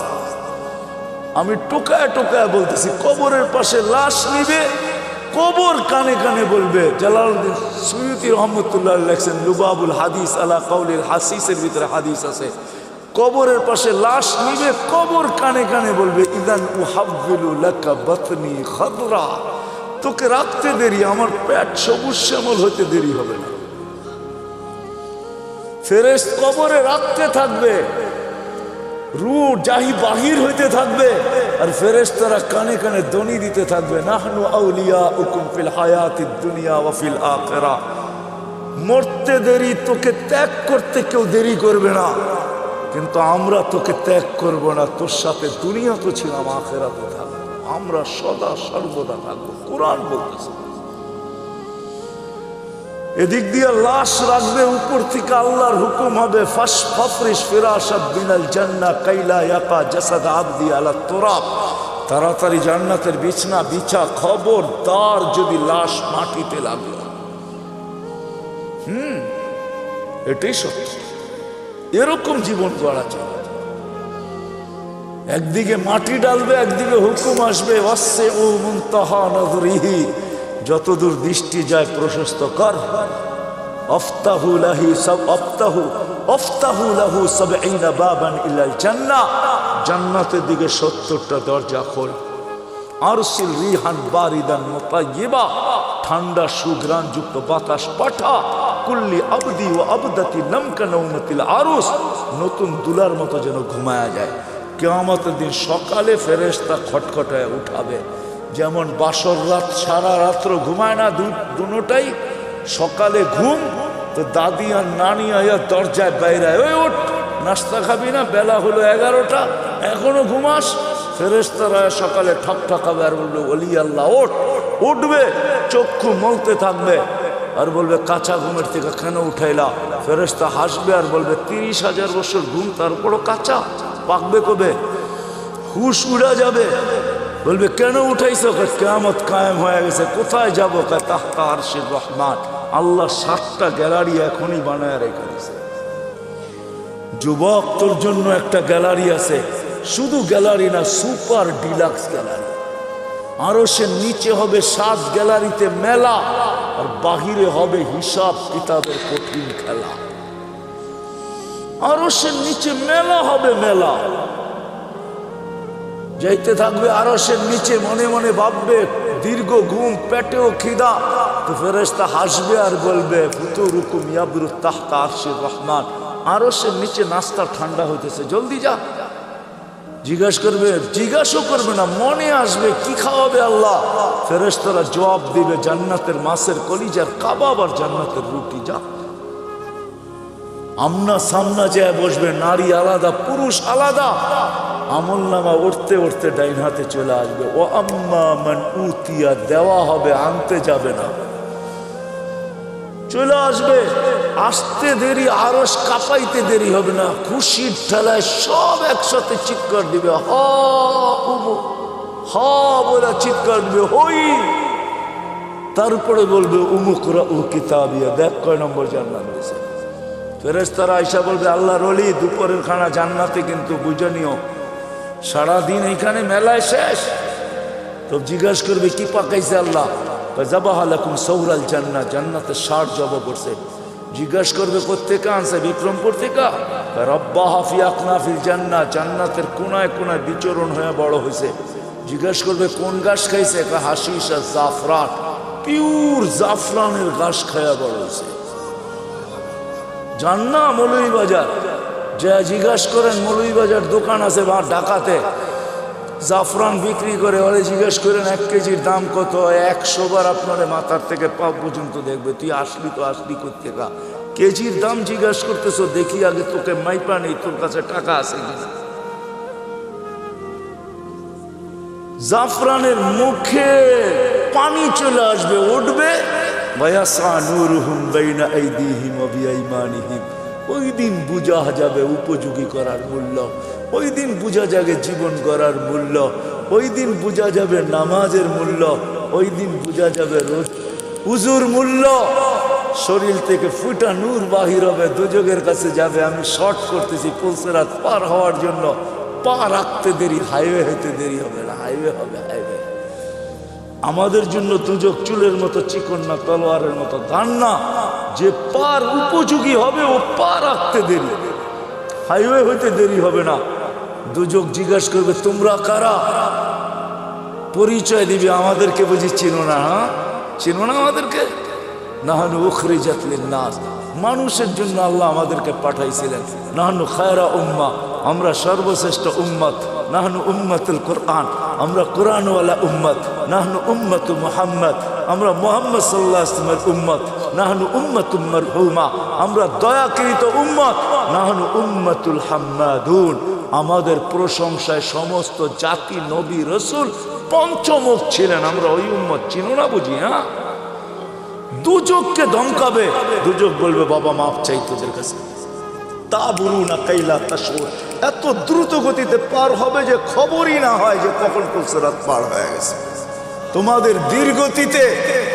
আমি টোকায় টোকায় বলতেছি, কবরের পাশে লাশ নিবে, কবর কানে কানে বলবে। জালালউদ্দিন সুয়ুতী রহমতুল্লাহ লেখছেন লুবাবুল হাদিস আলা কাউলিল হাসিসের ভিতরে হাদিস আছে, কবরের পাশে লাশ নিবে, কবর কানে কানে বলবে, ইদান উহাব্বিলু লাকা বাতনি খাদরা, তোকে রাখতে দেরি, আমার পেট সবুজ শ্যামল হইতে দেরি হবে না। ফেরেশত কবরে রাখতে থাকবে, রূহ জাহি বাহির হইতে থাকবে, আর ফেরেশতারা কানে কানে ধ্বনি দিতে থাকবে, নাহনু আউলিয়াউকুম ফিল হায়াতিদ দুনিয়া ওয়া ফিল আখিরাহ। মরতে দেরি, তোকে ত্যাগ করতে কেউ দেরি করবে না, কিন্তু আমরা তোকে ত্যাগ করব না। তোর সাথে দুনিয়া তো ছিলাম, আখিরাতে থাকবো, আমরা সদা সর্বদা থাকবো। কোরআন বলতেছে। এদিক দিয়ে লাশ রাখবে, উপর থেকে আল্লাহর হুকুম হবে, ফাফরিশ ফিরাশাত বিনাল জান্নাহ কাইলা ইয়াকা জাসাদ আবদি আলা তুরাব, তাড়াতাড়ি জান্নাতের বিছনা বিছা। খবরদার যদি লাশ মাটিতে লাগলো। এটাই সত্য। এরকম জীবন গড়া যায়। একদিকে মাটি ডালবে, একদিকে হুকুম আসবে, ওয়াসসিউ মুনতাহা নাযরিহি, যতদূর দৃষ্টি যায় প্রশস্ত কর। আফতাহু লাহু ৭০ বাবান ইলাল জান্নাহ, জান্নাতের দিকে ৭০টা দরজা খোল। আরসিল রিহান বারিদান মুতায়্যিবা, ঠান্ডা সুঘ্রাণ যুক্ত বাতাস পাঠা। কুল্লি আবদি ও আবদাতি নামকা নওমাতিল আরুস, নতুন দুলার মতো যেন ঘুমায়া যায়। কিয়ামতের দিন সকালে ফেরেশতা খটখটায় উঠাবে। যেমন বাসর রাত সারা রাত্র ঘুমায় না দুটোটাই, সকালে ঘুম, তো দাদি আর নানি আয়া দরজায় বাইরায়, ওই ওঠ, নাস্তা খাবি না? বেলা হলো 11টা, এখনো ঘুমাস? ফেরেশতারা সকালে ঠক ঠকাবে আর বলবে, ওলি আল্লাহ ওঠ। উঠবে, চক্ষু মলতে থাকবে আর বলবে, কাঁচা ঘুমের থেকে কেন উঠাইলা? ফেরেশতা হাসবে আর বলবে, 30,000 বছর ঘুম, তারপরও কাঁচা, পাকবে কবে? হুশ উড়া যাবে। বলবে, কেন উঠাইছো? কিয়ামত কায়েম হয়ে গেছে। কোথায় যাবো? তাহতা আরশির রহমান। আল্লাহ 7টা গ্যালারি এখনই বানায় রেখে দিয়েছে। যুবক, তোর জন্য একটা গ্যালারি আছে, শুধু গ্যালারি না, সুপার ডিলাক্স গ্যালারি। আরশের নিচে হবে 7 গ্যালারিতে মেলা, আর বাহিরে হবে হিসাব কিতাবের কঠিন খেলা। আরশের নিচে মেলা হবে, মেলা। যাইতে থাকবে আরশের নিচে, মনে মনে ভাববে, দীর্ঘ ঘুম, পেটেও খিদা, তো ফেরেশতা হাসবে আর বলবে, ফুতুরুকুম ইয়াবরু তাহতা আরশির রহমান, আরশের নিচে নাস্তা ঠান্ডা হইতেছে, জলদি যা। জিজ্ঞাসা করবে না, মনে আসবে কি খাওয়াবে আল্লাহ। ফেরেশতারা জবাব দিবে, জান্নাতের মাছের কলিজার কাবাব আর জান্নাতের রুটি, যা। আমনা সামনা যায় বসবে, নারী আলাদা পুরুষ আলাদা, আমল নামা উঠতে উঠতে ডাইন হাতে চলে আসবে। ও আম্মা মান উতিয়া, দেওয়া হবে, আনতে যাবে না, চলে আসবে। আসতে দেরি, আরশ কাঁপাইতে দেরি হবে না, খুশির ঠেলায় সব একসাথে চিৎকার দিবে, হা বলে চিৎকার দিবে, হই। তারপরে বলবে উমুকরা ও কিতাবিয়া, দেখ কয় নম্বর জান্নাত দিয়েছে। ফেরেশতারা আয়েশা বলবে আল্লাহর ওলি, দুপুরের খানা জান্নাতে কিন্তু বুঝে নিও, সারাদিন এইখানে মেলায় শেষ। তো জিজ্ঞাসা করবে কি পাকাইছে আল্লাহ? জাবাহা লাকুম সৌরাল জান্নাত, জান্নাতের 60 জবা করছে। জিজ্ঞাসা করবে কোত্থেকে আনছে? বিক্রমপুর থেকে। রব্বাহা ফি আকনাফিল জান্নাত, জান্নাতের কোনায় কোনায় বিচরণ হয়ে বড় হয়েছে। জিজ্ঞাসা করবে কোন ঘাস খাইছে? হাশিশ আর জাফরান, পিওর জাফরানের ঘাস খায়া বড় হয়েছে। জান না মৌলভীবাজার যা জিজ্ঞাসা করেন, মৌলভীবাজার দোকান আছে বা ঢাকাতে জাফরান বিক্রি করে, ওরে জিজ্ঞেস করেন 1 কেজির দাম কত? 100 বার আপনার মাথার থেকে পা পর্যন্ত দেখবে, তুই আসলি তো আসলি কোত্থেকা? কেজির দাম জিজ্ঞাসা করতেছ, দেখি আগে তোকে মাইপা নেই, তোর কাছে টাকা আছে কিনা। জাফরানের মুখে পানি চলে আসবে, উঠবে। ওয়ায়াসা নূরুহুম বাইনা আইদিহিম ওয়া বিআইমানিহিম, ওই দিন বুঝা যাবে উপযোগী করার মূল্য, ওই দিন বুঝা যাবে জীবন করার মূল্য, ওই দিন বুঝা যাবে নামাজের মূল্য, ওই দিন বুঝা যাবে উজুর মূল্য। শরীর থেকে ফুটা নূর বাহির হবে, দুজকের কাছে যাবে। আমি শর্ট করতেছি, পুলসেরাত পার হওয়ার জন্য পা রাখতে দেরি, হাইওয়ে হইতে দেরি হবে না, হাইওয়ে হবে, হাইওয়ে। আমাদের জন্য দুজক চুলের মতো চিকন না, তলোয়ারের মতো ধান না, যে পার উপযোগী হবে ও পা রাখতে দেরি, হাইওয়ে হইতে দেরি হবে না। দুজক জিজ্ঞাসা করবে তোমরা কারা? পরিচয় দিবে, আমাদেরকে বুঝি চিনো না? হ্যাঁ চিনো না আমাদেরকে? নাহানু উখরিজাত লিন-নাস, মানুষের জন্য আল্লাহ আমাদেরকে পাঠাইছিলেন। নাহানু খায়রা উম্মাহ, আমরা সর্বশ্রেষ্ঠ উম্মত। নাহনু উম্মতুল কোরআন, আমরা কোরআনওয়ালা উম্মত। নাহনু উম্মতু মুহাম্মদ, আমরা মুহাম্মদ সাল্লাল্লাহু আলাইহি ওয়াসাল্লামের উম্মত। নাহনু উম্মতুম মারহুমা, আমরা দয়াকৃত উম্মত। নাহনু উম্মতুল হাম্মাদুন, আমাদের প্রশংসায় সমস্ত জাতি নবী রসুল পঞ্চমুখ ছিলেন, আমরা ওই উম্মত। চিনো না বুঝি? হ্যাঁ, দুজককে ধমকাবে, দুজক বলবে বাবা মাফ চাই তোদের কাছে। তা বলু না কাইলা তাশউর, এত দ্রুত গতিতে পার হবে যে খবরই না হয় যে কখন পুলসেরাত পার হয়ে গেছে। তোমাদের ধীর গতিতে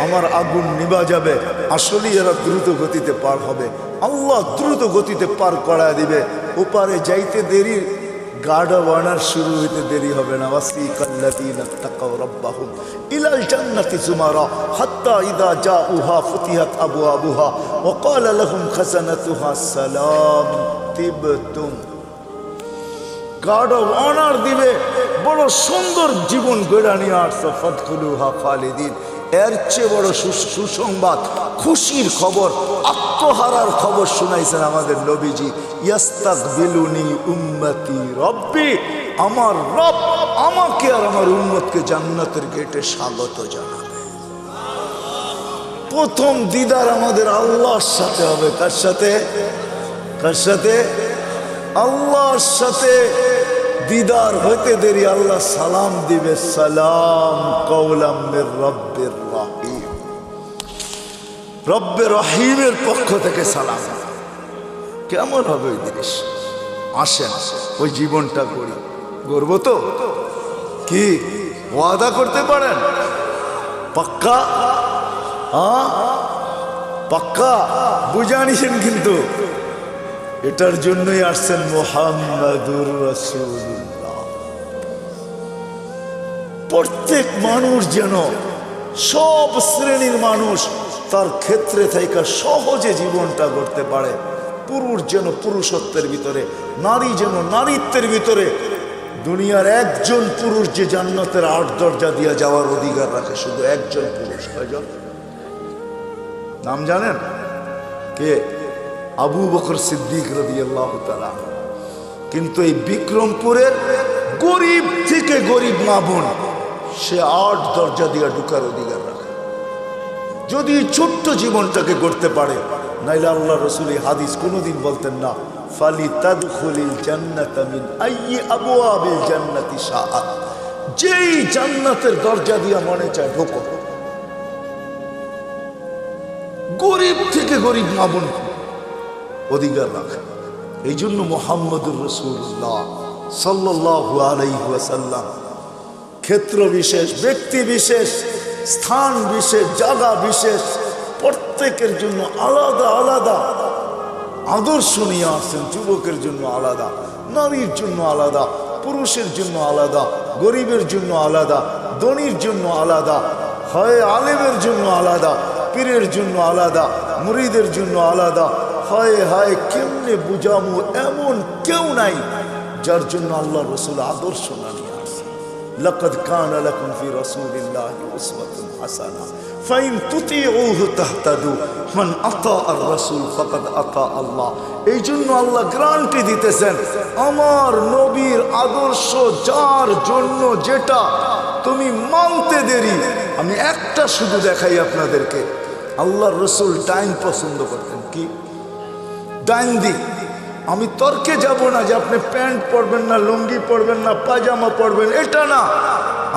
আমার আগুন নিভা যাবে, আসলেই এরা দ্রুত গতিতে পার হবে। আল্লাহ দ্রুত গতিতে পার করায় দিবে। ওপারে যাইতে দেরি, গাড়া বানার শুরু হইতে দেরি হবে না। ওয়াসিকাল্লাযীনা তাকাউ রাব্বাহুম ইলাল জান্নাতি যুমারা হাত্তা ইযা জাউহা ফুতিহাত আবওয়াবুহা ওয়া ক্বালা লাহুম খাযানাতুহা সালাম তিবতুম। গাড়া বানার দিবে, বড় সুন্দর জীবন গড়া নিয়ে আসছো, ফাদখুলুহা খালিদিন। এর চেয়ে বড় সুসংবাদ, খুশির খবর, আত্মহারার খবর শুনাইছেন আমাদের নবীজি। ইয়াস্তাকবিলুনি উম্মতি রব্বি, আমার রব আমাকে আর আমার উম্মতকে জান্নাতের গেটে স্বাগত জানাবে। প্রথম দিদার আমাদের আল্লাহর সাথে হবে। কার সাথে? কার সাথে? আল্লাহর সাথে। দিদার হইতে দেরি আল্লাহ সালাম দিবে, সালাম কওলাম মির রব্বির রহিম, রব্বে রহিমের পক্ষ থেকে সালাম। কেমন হবে ওই জিনিস? আসেন ওই জীবনটা করি, গর্ব তো কি ওয়াদা করতে পারেন? পাক্কা? হ্যাঁ পাক্কা, বুঝানিছেন কিন্তু। এটার জন্যই আসছেন মুহাম্মাদুর রাসূলুল্লাহ। প্রত্যেক মানুষ যেন, সব শ্রেণীর মানুষ তার ক্ষেত্রে থেকে সহজে জীবনটা করতে পারে। পুরুষ যেন পুরুষত্বের ভিতরে, নারী যেন নারীত্বের ভিতরে। দুনিয়ার একজন পুরুষ যে জান্নাতের 8 দরজা দিয়ে যাওয়ার অধিকার রাখে, শুধু একজন পুরুষ। কয়জন? নাম জানেন? কে? আবু বকর সিদ্দিক রাদিয়াল্লাহু তাআলা। কিন্তু এই বিক্রমপুরের গরিব থেকে গরিব মা বোন, সে 8 দরজা দিয়ে ঢুকার অধিকার রাখে, যদি ছোট্ট জীবনটাকে করতে পারে। নাইলে আল্লাহ রসুল এই হাদিস কোনোদিন বলতেন না, ফালিতাদখুলিল জান্নাতা মিন আইয়ি আবওয়াবিল জান্নাতি শাআত, যেই জান্নাতের দরজা দিয়া মনে চায় ঢোকো। গরিব থেকে গরিব মা বোন অধিকার রাখে। এই জন্য মুহাম্মদুর রাসূলুল্লাহ সাল্লাল্লাহু আলাইহি ওয়াসাল্লাম ক্ষেত্র বিশেষ, ব্যক্তি বিশেষ, স্থান বিশেষ, জায়গা বিশেষ, প্রত্যেকের জন্য আলাদা আলাদা আদর্শ নিয়ে আসছেন। যুবকের জন্য আলাদা, নারীর জন্য আলাদা, পুরুষের জন্য আলাদা, গরিবের জন্য আলাদা, ধনীর জন্য আলাদা, হয় আলেমের জন্য আলাদা, পীরের জন্য আলাদা, মুরিদের জন্য আলাদা। হায় হায়, কেমনে বুঝামু, এমন কেউ নাই যার জন্য আল্লাহ রসুল আদর্শ না নিয়ে আসে। লাকাদ কানা লাকুম ফি রাসূলিল্লাহি উসওয়াতুন হাসানাহ ফাইন তুতিউহু তাহতাদু মান আতা আর রাসূল ফাকাদ আতা আল্লাহ। এই জন্য আল্লাহ গ্যারান্টি দিতেছেন, আমার নবীর আদর্শ যার জন্য যেটা তুমি মানতে দেরি। আমি একটা শুধু দেখাই আপনাদেরকে, আল্লাহ রসুল ডাইন পছন্দ করতেন। কি ডাইন দিক? আমি তর্কে যাব না যে আপনি প্যান্ট পরবেন না, লুঙ্গি পরবেন না, পায়জামা পরবেন, এটা না।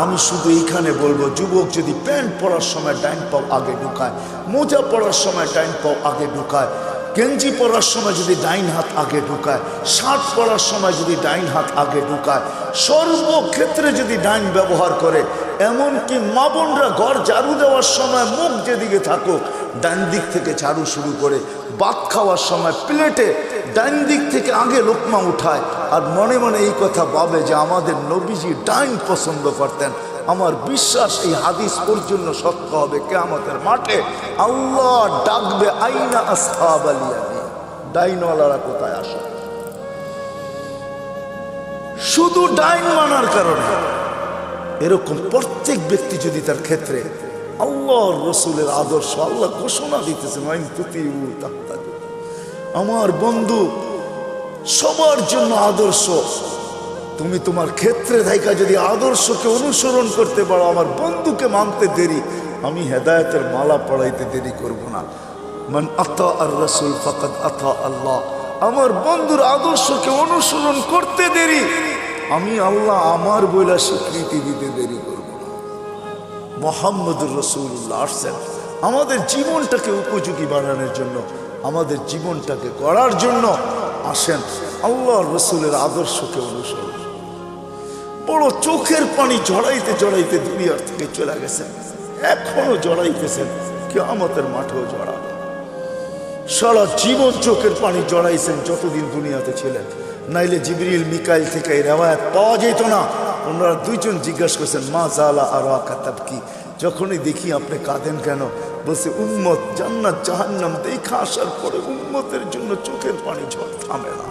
আমি শুধু এইখানে বলবো, যুবক যদি প্যান্ট পরার সময় ডাইন পাও আগে ঢুকায়, মোজা পরার সময় ডাইন পাও আগে ঢুকায়, গেঞ্জি পরার সময় যদি ডাইন হাত আগে ঢুকায়, শার্ট পরার সময় যদি ডাইন হাত আগে ঢুকায়, সর্বক্ষেত্রে যদি ডাইন ব্যবহার করে, এমনকি মা বোনরা ঘর ঝাড়ু দেওয়ার সময় মুখ যেদিকে থাকুক ডাইন দিক থেকে ঝাড়ু শুরু করে, ভাত খাওয়ার সময় প্লেটে ডাইন দিক থেকে আগে লোকমা উঠায়, আর মনে মনে এই কথা ভাবে যে আমাদের নবীজি ডাইন পছন্দ করতেন। আমার বিশ্বাস এই হাদিস পর্যন্ত সত্য হবে। কিয়ামতের মাঠে আল্লাহ ডাকবে, আইনা আসহাবাল ইয়ামিন, ডাইনওয়ালারা কোথায় আসে? শুধু ডাইন মানার কারণে। এরকম প্রত্যেক ব্যক্তি যদি তার ক্ষেত্রে আল্লাহর রসুলের আদর্শ, আল্লাহ ঘোষণা দিতেছেন, আমার বন্ধু সবার জন্য আদর্শ। তুমি তোমার ক্ষেত্রে থাইকা যদি আদর্শকে অনুসরণ করতে পারো, আমার বন্ধুকে মানতে দেরি, আমি হেদায়েতের মালা পড়াইতে দেরি করব না। মান আতা আর রাসূল ফাকাদ আতা আল্লাহ। আমার বন্ধুর আদর্শকে অনুসরণ করতে দেরি, আমি আল্লাহ আমার বইলা স্বীকৃতি দিতে দেরি করব না। মুহাম্মদুর রাসূলুল্লাহ আসছেন আমাদের জীবনটাকে উপযোগী বানানোর জন্য, আমাদের জীবনটাকে গড়ার জন্য। আসেন আল্লাহর রসুলের আদর্শকে অনুসরণ। বড় চোখের পানি জড়াইতে জড়াইতে দুনিয়ার থেকে চলে গেছেন, এখনো জড়াইতেছেন, কিয়ামতের মাঠেও জড়াবে। সারা জীবন চোখের পানি জড়াইছেন যতদিন দুনিয়াতে ছিলেন, নাইলে জিবরিল মিকাইল থেকে এই রেওয়ায়াত পাওয়া যেত না। ওনারা দুইজন জিজ্ঞাসা করছেন, মা জালা আরাকা তাবকি, যখনই দেখি আপনি কাঁদেন কেন? বলছে, উম্মত জান্নাত জাহান্নাম দেখা আসার পরে উম্মতের জন্য চোখের পানি ঝড় থামে না।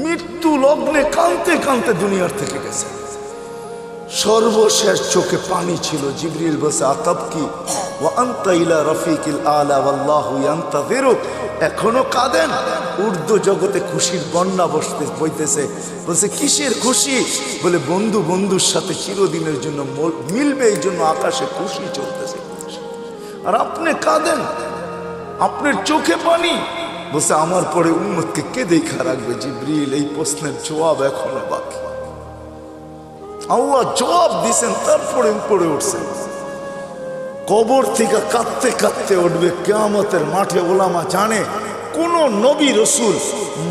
মৃত্যু লগ্নে কাঁদতে কাঁদতে দুনিয়ার থেকে গেছে, সর্বশেষ চোখে পানি ছিল। জিবরিল বলছে, আতাবকি ওয়া আনতা ইলা রাফিকিল আলা ওয়াল্লাহু ইয়ান্তাযিরুক। এখনো কাঁদেন? উর্দু জগতে খুশির বন্যা বইতেছে। বলছে, কিসের খুশি? বলে, বন্ধু বন্ধুর সাথে চিরদিনের জন্য মিলবে, এই জন্য আকাশে খুশি চলতেছে। আর আপনি কাঁদেন, আপনার চোখে পানি। বলছে, আমার পরে উম্মতকে কে দেখা রাখবে? জিবরিল, এই প্রশ্নের জবাব এখনো বাকি। আল্লাহ জবাব দিছেন, তারপরে উপরে উঠছেন। কবর থেকে কাঁদতে কাঁদতে উঠবে কিয়ামতের মাঠে। ওলামা জানে, কোন নবী রসুল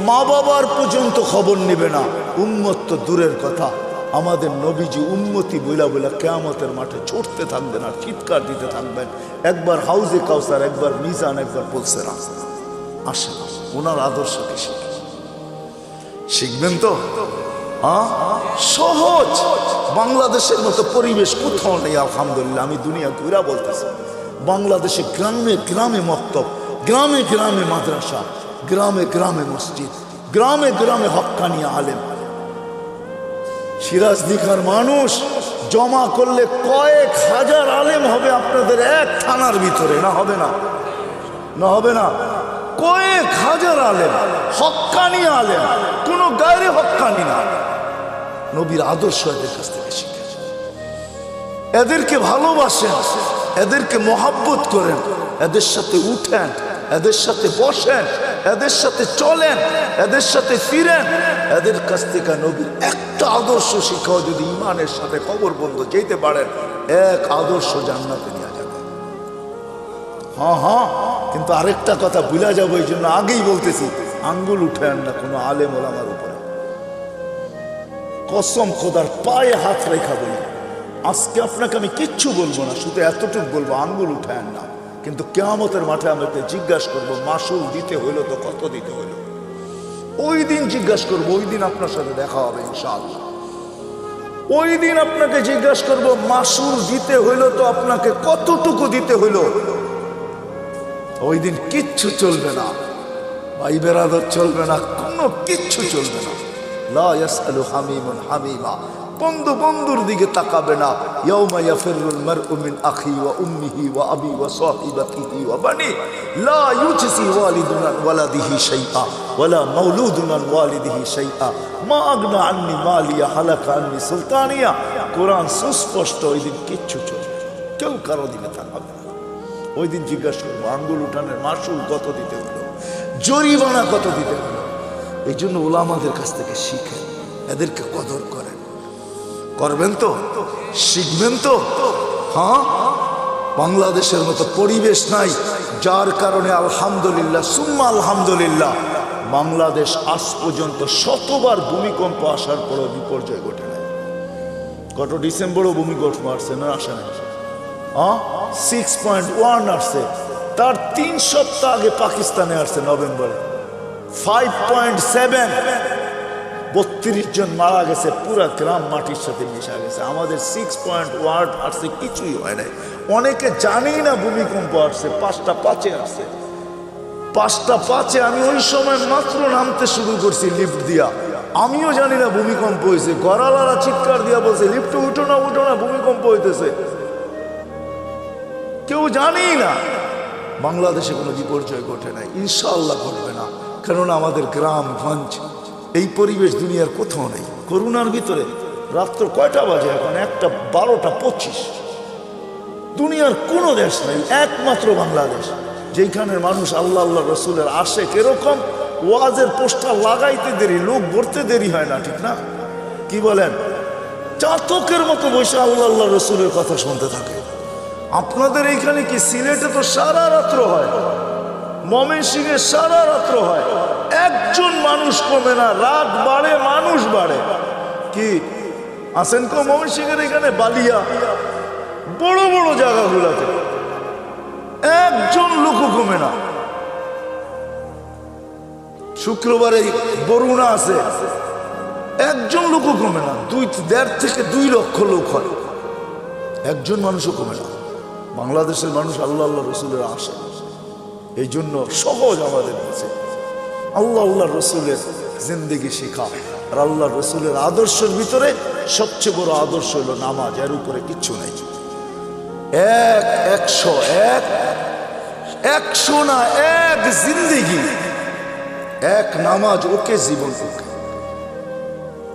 মা বাবার পর্যন্ত খবর নেবে না, উম্মত তো দূরের কথা। আমাদের নবীজি উম্মতি বইলা বইলা কিয়ামতের মাঠে ছুটতে থাকবেন আর চিৎকার দিতে থাকবেন। একবার হাউজে কাউসার, একবার মিজান, একবার পুলসেরা। আসেন ওনার আদর্শকে শিখবেন তো। সহজ, বাংলাদেশের মতো পরিবেশ কোথাও নেই আলহামদুলিল্লাহ। আমি দুনিয়া ঘুরা বলতেছি, বাংলাদেশে গ্রামে গ্রামে মক্তব, গ্রামে গ্রামে মাদ্রাসা, গ্রামে গ্রামে মসজিদ, গ্রামে গ্রামে হক্কানি আলেম। সিরাজদিঘার মানুষ জমা করলে কয়েক হাজার আলেম হবে আপনাদের এক থানার ভিতরে। না হবে না? না হবে না? কয়েক হাজার আলেম, হক্কানি আলেম, কোনো গায়রে হক্কানি না। নবীর আদর্শ এদের কাছ থেকে শিখেন, এদেরকে ভালোবাসেন, এদেরকে মহাব্বত করেন, এদের সাথে উঠেন, এদের সাথে বসেন, এদের সাথে চলেন, এদের সাথে ফিরেন, এদের কাছ থেকে নবীর একটা আদর্শ শিখাও যদি ইমানের সাথে কবর বন্ধ যেতে পারেন, এক আদর্শ জান্নাতে নিয়ে যাবে। হ্যাঁ হ্যাঁ, কিন্তু আরেকটা কথা ভুলা যাবো, এই জন্য আগেই বলতেছি, আঙ্গুল উঠেন না কোনো আলেম ওলামার উপরে। কসম খোদার পায়ে হাত রেখা বলি, আজকে আপনাকে আমি কিচ্ছু বলবো না, শুধু এতটুকু বলবো, আঙ্গুল উঠেন না। কিন্তু কিয়ামতের মাঠে আমাকে জিজ্ঞাসা করবো, মাসুল দিতে হইলো তো কত দিতে হইলো? ওই দিন জিজ্ঞাসা করবো, ওই দিন আপনার সাথে দেখা হবে ইনশাআল্লাহ। ওই দিন আপনাকে জিজ্ঞাসা করবো, মাসুল দিতে হইলো তো আপনাকে কতটুকু দিতে হইলো? ওই দিন কিচ্ছু চলবে না, ভাই বেরাদর চলবে না, কোনো কিচ্ছু চলবে না। লা ইয়াসআলু হামিমুন হামিমা, বন্ধু বন্ধুর দিকে তাকাবে না। ইয়াউমা ইয়াফিরুল মারউ মিন আখি ওয়া উম্মিহি ওয়া আবি ওয়া সাহিবাতিহি ওয়া বানি লা ইউজসি ওয়ালিদুন আন ওয়ালাদিহি শাইআ ওয়ালা মাউলুদুন আন ওয়ালিদিহি শাইআ মা আগনা আন্নি মালিয়া হালাকা আন্নি সুলতানিয়া। কোরআন সুস্পষ্ট, ওই দিন কিচ্ছু চলবে না, কেউ কারো দিকে তাকাবে না। ওই দিন জিজ্ঞাসা করবো, আঙ্গুল উঠানের মাসুল কত দিতে হলো, জরিমানা কত দিতে হলো? এই জন্য ওলামাদের কাছ থেকে শিখেন, এদেরকে কদর করেন। করবেন তো, শিখবেন তো। হ্যাঁ, বাংলাদেশের মতো পরিবেশ নাই, যার কারণে আলহামদুলিল্লাহ সুম্মা আলহামদুলিল্লাহ বাংলাদেশ আজ পর্যন্ত শতবার ভূমিকম্প আসার পরও বিপর্যয় ঘটে নাই। গত ডিসেম্বরও ভূমিকম্প আসছে না, আসে নাই? 6.1 আসছে, তার 3 সপ্তাহ আগে পাকিস্তানে আসছে নভেম্বরে 5.7, 32 জন মারা গেছে, পুরা গ্রাম মাটির সাথে মিশা গেছে। আমাদের 6.1 আসছে, কিছুই হয় নাই। অনেকে জানেই না ভূমিকম্প আসছে, 5টা 5-এ আসছে। 5টা 5-এ আমি ওই সময় মাত্র নামতে শুরু করছি লিফট দিয়া, আমিও জানি না ভূমিকম্প হয়েছে। গড়ালারা চিৎকার দিয়া বলছে, লিফটে উঠো না উঠো না, ভূমিকম্প হইতেছে। কেউ জানেই না। বাংলাদেশে কোনো বিপর্যয় ঘটে নাই, ইনশাআল্লাহ ঘটবে না, কেননা আমাদের গ্রামগঞ্জ এই পরিবেশ দুনিয়ার কোথাও নেই। করোনার ভিতরে রাত্র কয়টা বাজে এখন? 1:12:25। দুনিয়ার কোনো দেশ নেই, একমাত্র বাংলাদেশ, যেখানের মানুষ আল্লাহ আল্লাহ রসুলের আশেক। এরকম ওয়াজের পোস্টার লাগাইতে দেরি, লোক ভরতে দেরি হয় না, ঠিক না? কি বলেন? চাতকের মতো বসে আল্লাহ আল্লাহ রসুলের কথা শুনতে থাকে। আপনাদের এইখানে কি? সিলেটে তো সারা রাত্র হয়, ময়মনসিংহে সারা রাত্র হয়, একজন মানুষ কমে না, রাত বাড়ে মানুষ বাড়ে। কি আসেন কো ময়মনসিংহের এখানে বালিয়া বড় বড় জায়গাগুলোতে একজন লোকও কমে না। শুক্রবারে বরুণা আছে, একজন লোকও কমে না, 1.5 থেকে 2 লক্ষ লোক হয়, একজন মানুষও কমে না। বাংলাদেশের মানুষ আল্লাহ আল্লাহ রসুলের আসে, এই জন্য সহজ আমাদের কাছে আল্লাহ আল্লাহ রসুলের জিন্দেগি শেখা। আর আল্লাহ রসুলের আদর্শের ভিতরে সবচেয়ে বড় আদর্শ হলো নামাজ, এর উপরে কিচ্ছু নেই। 100 না, এক জিন্দেগি, এক নামাজ, ওকে জীবন ওকে।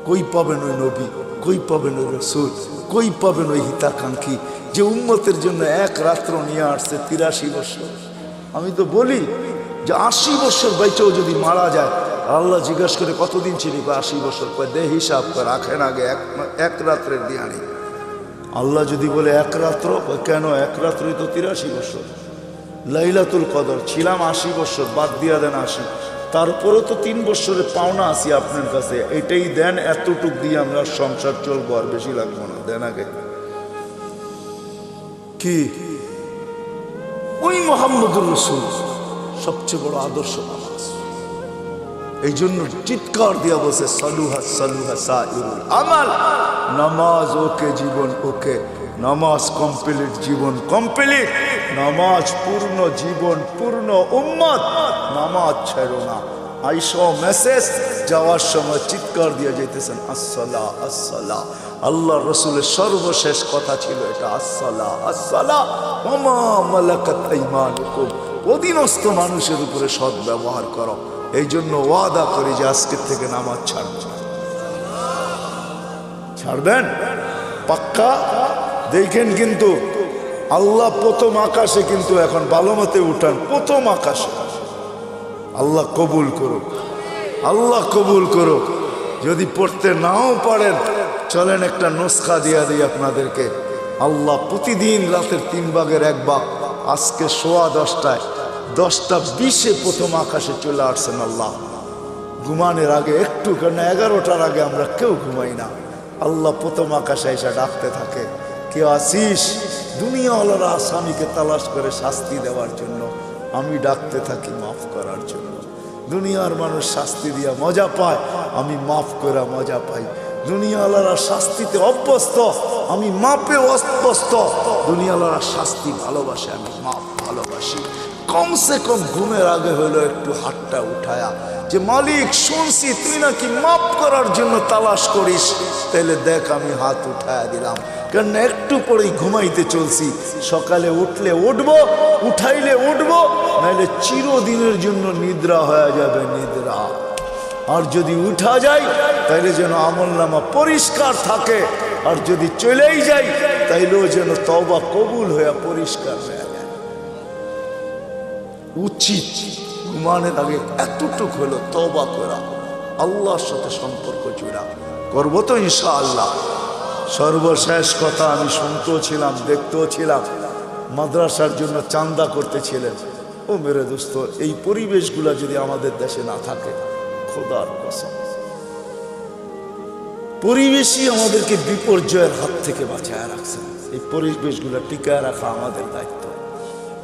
কই পাবেন ওই নবী, কই পাবেন ওই রসুল, কই পাবেন ওই হিতাকাঙ্ক্ষী যে উম্মতের জন্য এক রাত্র নিয়ে আসছে 83 বছর। আমি তো বলি যে 80 বছর বাইচেও যদি মারা যায়, আল্লাহ জিজ্ঞাসা করে কতদিন ছিলি? 80 বছর। দে হিসাব করে রাখেন আগে, এক রাত্রের দিয়ানি। আল্লাহ যদি বলে এক রাত্র, কেন? এক রাত্রই তো 83 বছর। লাইলাতুল কদর ছিলাম 80 বছর, বাদ দিয়া দেন 80, তারপরে তো 3 বছরের পাওনা আছি আপনার কাছে, এটাই দেন, এতটুক দিয়ে আমরা সংসার চলবো, আর বেশি লাগবো না, দেন আগে। কি ওই মুহাম্মদুর রাসূল সবচেয়ে বড় আদর্শ নামাজ। এই জন্য চিৎকার দিয়া বসে সালুহা সালুহা সাইরুল আমাল, নামাজ ওকে, জীবন ওকে। নামাজ কমপ্লিট, জীবন কমপ্লিট। নামাজ পূর্ণ, জীবন পূর্ণ। উম্মত নামাজ ছেড়ো না। আইসো মেসেজ, যাওয়ার সময় চিৎকার দিয়ে যেতেছেন আসসালা আসসালা। আল্লাহ রসুলের সর্বশেষ কথা ছিল এটা, আসসালা আসসালা ওয়া মা মালাকাত আইমানুকুম। অধীনস্থ মানুষের উপরে সৎ ব্যবহার করো। এই জন্য ওয়াদা করি যে আজকের থেকে নামাজ ছাড়বেন। ছাড়বেন পাক্কা? দেখেন কিন্তু আল্লাহ প্রথম আকাশে, কিন্তু এখন ভালো মতে উঠান, প্রথম আকাশে আল্লাহ কবুল করুক, আল্লাহ কবুল করুক। যদি পড়তে নাও পারেন চলেন একটা নুসখা দিয়া দিই আপনাদেরকে। আল্লাহ প্রতিদিন রাতের 3 ভাগের 1 ভাগ, আজকে 10:15 10:20 প্রথম আকাশে চলে আসছেন আল্লাহ। ঘুমানোর আগে একটু, কেন 11টার আগে আমরা কেউ ঘুমাই না। আল্লাহ প্রথম আকাশে এসে ডাকতে থাকে, কেউ আসিস? দুনিয়াওয়ালারা আসামিকে তালাশ করে শাস্তি দেওয়ার জন্য, আমি ডাকতে থাকি মাফ করার জন্য। দুনিয়ার মানুষ শাস্তি দিয়া মজা পায়, আমি মাফ করে মজা পাই। দুনিয়াওয়ালারা শাস্তিতে অভ্যস্ত, আমি মাপে অভ্যস্ত। দুনিয়াওয়ালারা শাস্তি ভালোবাসে, আমি মাপ ভালোবাসি। কমসে কম ঘুমের আগে হলো একটু হাতটা উঠায়া যে মালিক শুনছি তুই নাকি মাপ করার জন্য তালাশ করিস, তাইলে দেখ আমি হাত উঠায়া দিলাম। কারণ একটু পরেই ঘুমাইতে চলছি, সকালে উঠলে উঠবো, উঠাইলে উঠবো, নাইলে চিরদিনের জন্য নিদ্রা হয়ে যাবে নিদ্রা। আর যদি উঠা যায় তাইলে যেন আমলনামা পরিষ্কার থাকে, আর যদি চলেই যাই তাইলেও যেন তওবা কবুল হয়ে পরিষ্কার হয়ে যায়। উচিত ঘুমানোর আগে এতটুক হলো তওবা করা, আল্লাহর সাথে সম্পর্ক জোড়া। করবো তো ইনশাআল্লাহ। সর্বশেষ কথা, আমি শুনতেও ছিলাম দেখতেও ছিলাম, মাদ্রাসার জন্য চান্দা করতেছিলেন। ও মেরে দোস্ত, এই পরিবেশগুলো যদি আমাদের দেশে না থাকে, খোদার কসম, পরিবেশই আমাদেরকে বিপর্যয়ের হাত থেকে বাঁচায় রাখছে। এই পরিবেশগুলো টিকায় রাখা আমাদের দায়িত্ব।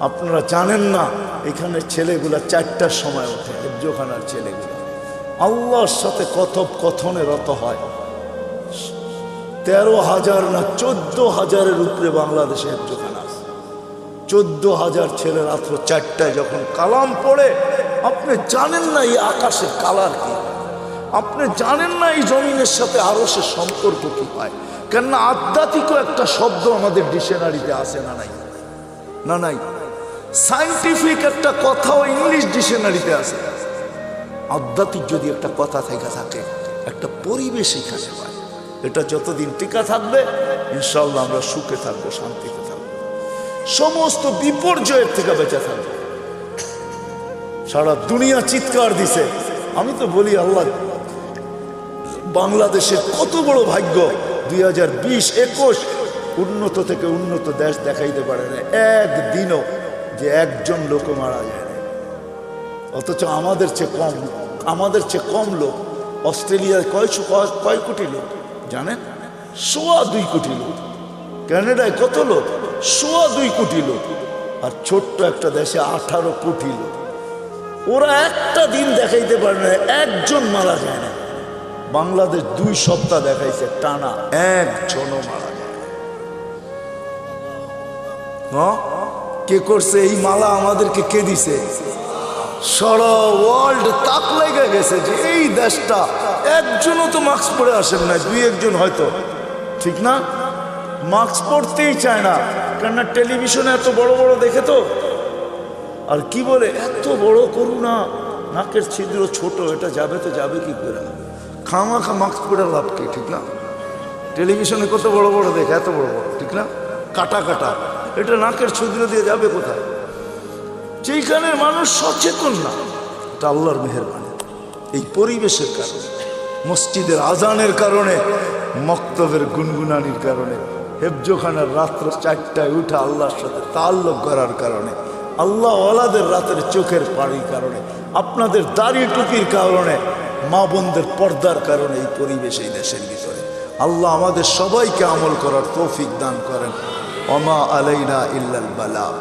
আপনারা জানেন না, এখানে ছেলেগুলা 4টার সময় ওঠে, হেফজোখানার ছেলেগুলা আল্লাহর সাথে কথোপকথনে রত হয়। 13,000 না 14,000-এর উপরে বাংলাদেশে হেফজোখানা আছে। 14,000 ছেলে রাত্র 4টায় যখন কালাম পড়ে, আপনি জানেন না এই আকাশের কালার কি, আপনি জানেন না এই জমিনের সাথে আরশের সম্পর্ক কি হয়। কেননা আধ্যাত্মিকও একটা শব্দ আমাদের ডিকশনারিতে আছে না নাই? না নাই। সায়েন্টিফিক একটা কথাও ইংলিশ ডিকশনারিতে আছে। আধ্যাত্মিক যদি একটা কথা থেকে থাকে, একটা পরিবেশ এখানে হয়, এটা যতদিন টিকা থাকবে ইনশাআল্লাহ আমরা সুখে থাকবো, শান্তিতে থাকবো, সমস্ত বিপর্যয়ের থেকে বেঁচে থাকবো। সারা দুনিয়া চিৎকার দিছে। আমি তো বলি আল্লাহ, বাংলাদেশের কত বড় ভাগ্য, 2020-21 উন্নত থেকে উন্নত দেশ দেখাইতে পারে না একদিনও যে একজন লোক মারা যায় না। অথচ আমাদের চেয়ে কম লোক। অস্ট্রেলিয়ায় কয় কোটি লোক জানেন? 2.25 কোটি লোক। কানাডায় কত লোক? 2.25 কোটি লোক। আর ছোট্ট একটা দেশে 18 কোটি লোক। ওরা একটা দিন দেখাইতে পারে না একজন মারা যায় না। বাংলাদেশ 2 সপ্তাহ দেখাইছে টানা, একজনও মারা যায় না। হ্যাঁ, কে করছে এই মালা? আমাদেরকে কে দিছে? সারা ওয়ার্ল্ড তাক লেগে গেছে যে এই দেশটা একজনও তো মাস্ক পরে আসেন না, 2-1 হয়তো, ঠিক না? মাস্ক পরতেই চায় না, কেননা টেলিভিশনে এত বড় বড় দেখে তো। আর কি বলে, এত বড় করুণা, নাকের ছিদ্র ছোট, এটা যাবে তো যাবে কি করে? খামাখা মাস্ক পরে লাভ কি, ঠিক না? টেলিভিশনে কত বড় বড় দেখে, এত বড় বড়, ঠিক না? কাটা কাটা, এটা নাকের ছিদ্র দিয়ে যাবে কোথায়? যেখানে মানুষ সচেতন না, এটা আল্লাহর মেহেরবানি। এই পরিবেশের কারণে, মসজিদের আজানের কারণে, মক্তবের গুনগুনানির কারণে, হেফজোখানার রাত্র 4টায় উঠে আল্লাহর সাথে তাল্লুক করার কারণে, আল্লাহ ওয়ালাদের রাতের চোখের পানির কারণে, আপনাদের দাড়ি টুপির কারণে, মা বোনদের পর্দার কারণে এই পরিবেশ এই দেশের ভিতরে। আল্লাহ আমাদের সবাইকে আমল করার তৌফিক দান করেন। ওমা আলাইনা ইল্লাল বালাগ।